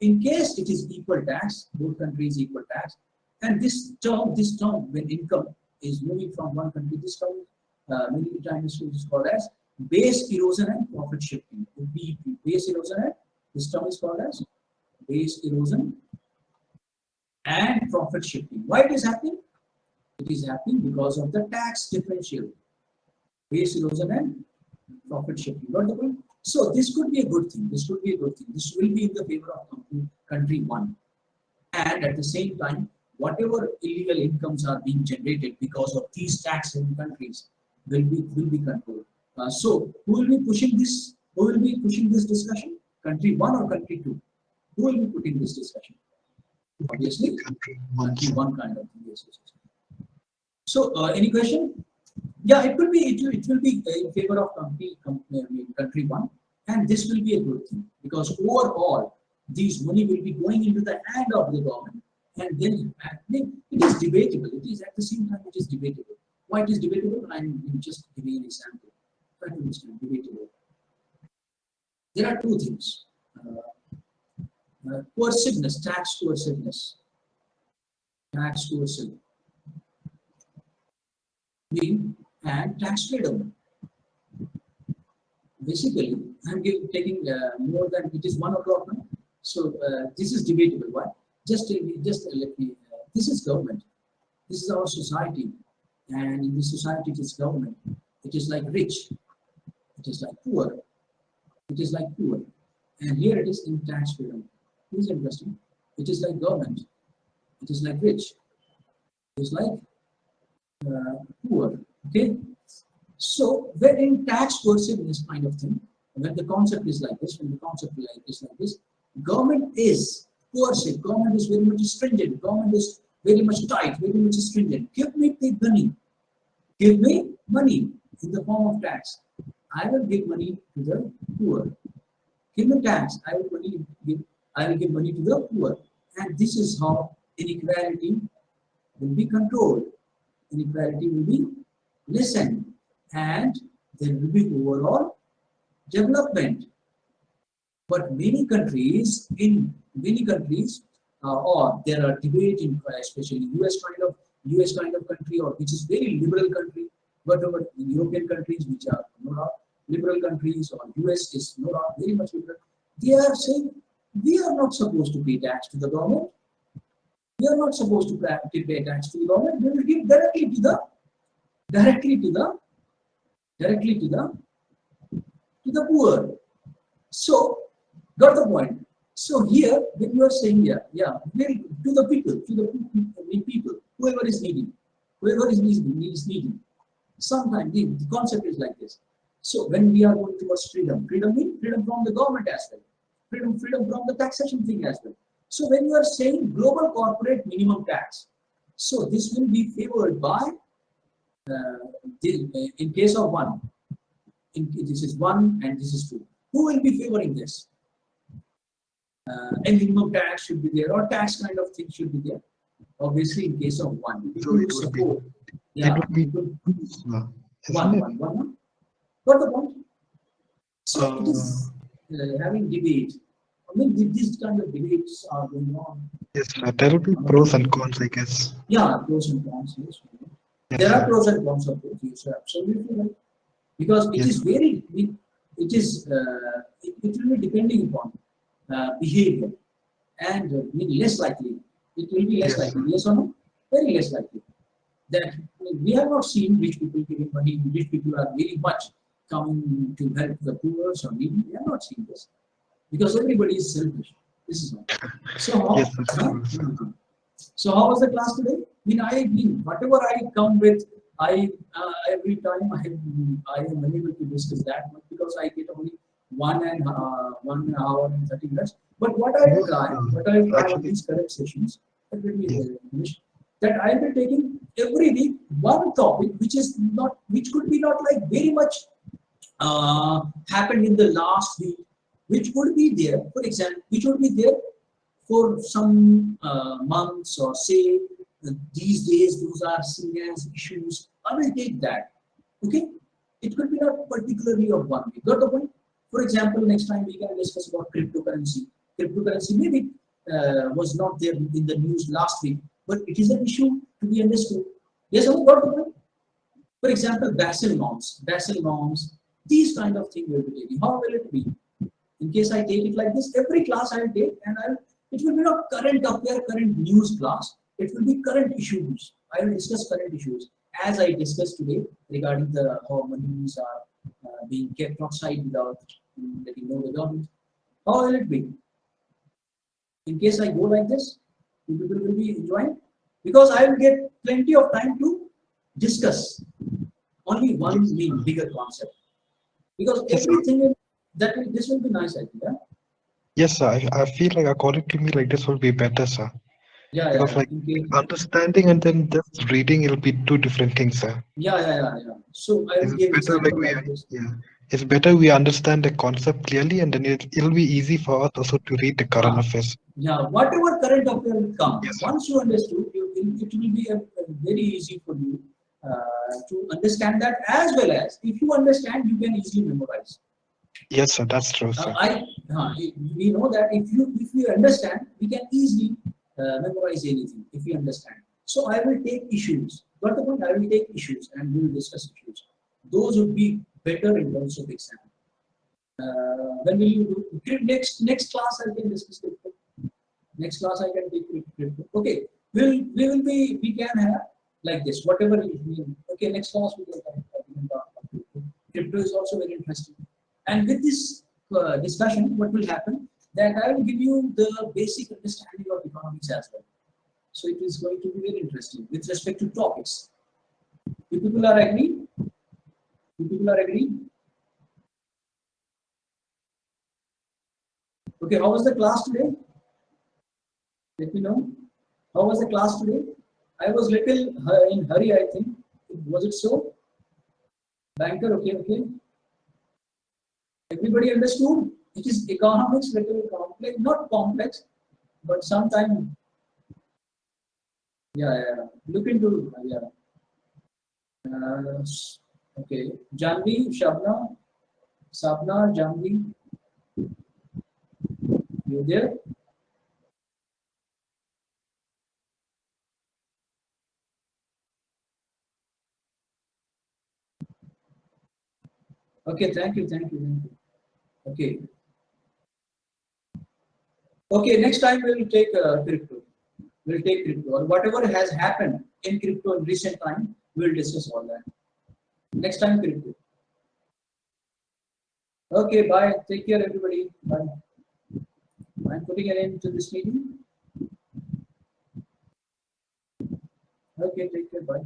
In case it is equal tax, both countries equal tax, and this term, when income is moving from one country, this term many times is called as base erosion and profit shifting. BEP, base erosion, and this term is called as base erosion and profit shifting. Why it is happening? It is happening because of the tax differential, base erosion and profit shifting. Got the point? So this could be a good thing. This could be a good thing. This will be in the favor of country one. And at the same time, whatever illegal incomes are being generated because of these tax-having countries will be controlled. So who will be pushing this? Who will be pushing this discussion? Country one or country two? Who will be putting this discussion? Obviously, country one kind of thing. Yes. So any question? Yeah, it will be. It will be in favor of country one, and this will be a good thing because overall, these money will be going into the hand of the government, and then it is debatable. It is at the same time it is debatable. Why it is debatable? I'm just giving an example. Try to understand debatable. There are two things: coerciveness, tax coerciveness, tax coercive, and tax freedom. Basically, I'm taking more than it is 1 o'clock now. So this is debatable. Why? Just let me. This is government. This is our society, and in this society, it is government. It is like rich. It is like poor. It is like poor, and here it is in tax freedom. This is interesting. It is like government. It is like rich. It is like poor. Okay. So when in tax coerciveness kind of thing, when the concept is like this, government is coercive, government is very much stringent, government is very much tight, very much stringent. Give me the money. Give me money in the form of tax. I will give money to the poor. Give me tax. I will give money to the poor. And this is how inequality will be controlled. Inequality will be lessened, and there will be overall development. But many countries, or there are debate in especially US kind of country, or which is very liberal country, whatever European countries which are not liberal countries, or US is not very much liberal. They are saying we are not supposed to pay tax to the government. We are not supposed to pay tax to the government. We will give directly to the poor. So, got the point. So here, when you are saying to the people, whoever is needing. Sometimes the concept is like this. So when we are going towards freedom means freedom from the government as well, freedom from the taxation thing as well. So when you are saying global corporate minimum tax, so this will be favored by in case of one. This is 1 and this is 2. Who will be favoring this? A minimum tax should be there, or tax kind of thing should be there. Obviously, in case of 1, So it would be. It would be. One. Got the point? So it is having debate. I mean, these kind of debates are going on. Yes, sir. There will be pros and cons, I guess. Yeah, pros and cons. Yes. Yes, There are sir. pros and cons of both. Yes, absolutely right. Because it is very, it will be depending upon behavior, and less likely. It will be less likely. Yes or no? Very less likely. That we have not seen rich people giving money. Rich people are very much coming to help the poor or needy. We have not seen this because everybody is selfish. This is not. So how? Yes, that's true, sir. So how was the class today? Whatever I come with, every time I am unable to discuss that much because I get only 1 hour and 30 minutes. But what I will try on these current sessions, that will be that I will be taking every week one topic which could be not like very much happened in the last week, which would be there, for example, which would be there for some months, or say these days those are seen as issues. I will take that. Okay, it could be not particularly of 1 week. Got the point? For example, next time we can discuss about cryptocurrency. cryptocurrency maybe was not there in the news last week, but it is an issue to be understood. Yes, I got the point. For example, Basel norms, these kind of things will be taken. How will it be? In case I take it like this, every class I will take, and it will be not current affair, current news class. It will be current issues. I will discuss current issues as I discussed today regarding the how monies are being kept outside without letting know the government. How will it be? In case I go like this, people will be enjoying because I will get plenty of time to discuss only one bigger concept. Because Yes, sir. everything this will be nice, I think. Yeah? Yes, sir. I feel like according to me, like this will be better, sir. Yeah, Because like In case, understanding and then just reading, it'll be two different things, sir. yeah. So I will It's give better like example like this. yeah. It's better we understand the concept clearly, and then it'll be easy for us also to read the current affairs. Yeah, whatever current affair will come, Yes, sir. once you understood, it will be very easy for you to understand that, as well as if you understand, you can easily memorize. Yes, sir. That's true, sir. We know that if we understand, we can easily memorize anything if we understand. So I will take issues. Got the point? I will take issues and we will discuss issues. Those would be better in terms of exam. When will you do next class? I can discuss crypto. Next class I can take crypto. Okay, we can have like this. Whatever okay, next class we can talk about crypto. Crypto is also very interesting. And with this discussion, what will happen? That I will give you the basic understanding of economics as well. So it is going to be very interesting with respect to topics. You people are agree? You people are agree? Okay, how was the class today? Let me know. How was the class today? I was little in hurry, I think. Was it so? Banker, okay. Everybody understood? It is economics, little complex, not complex, but sometimes, yeah. Look into, yeah. Okay, Janvi, Shabna, Sapna, Janvi, you there? Okay, thank you. Okay. Okay, next time we will take crypto. We'll take crypto or whatever has happened in crypto in recent time. We'll discuss all that. Next time crypto. Okay, bye. Take care, everybody. Bye. I'm putting an end to this meeting. Okay, take care. Bye.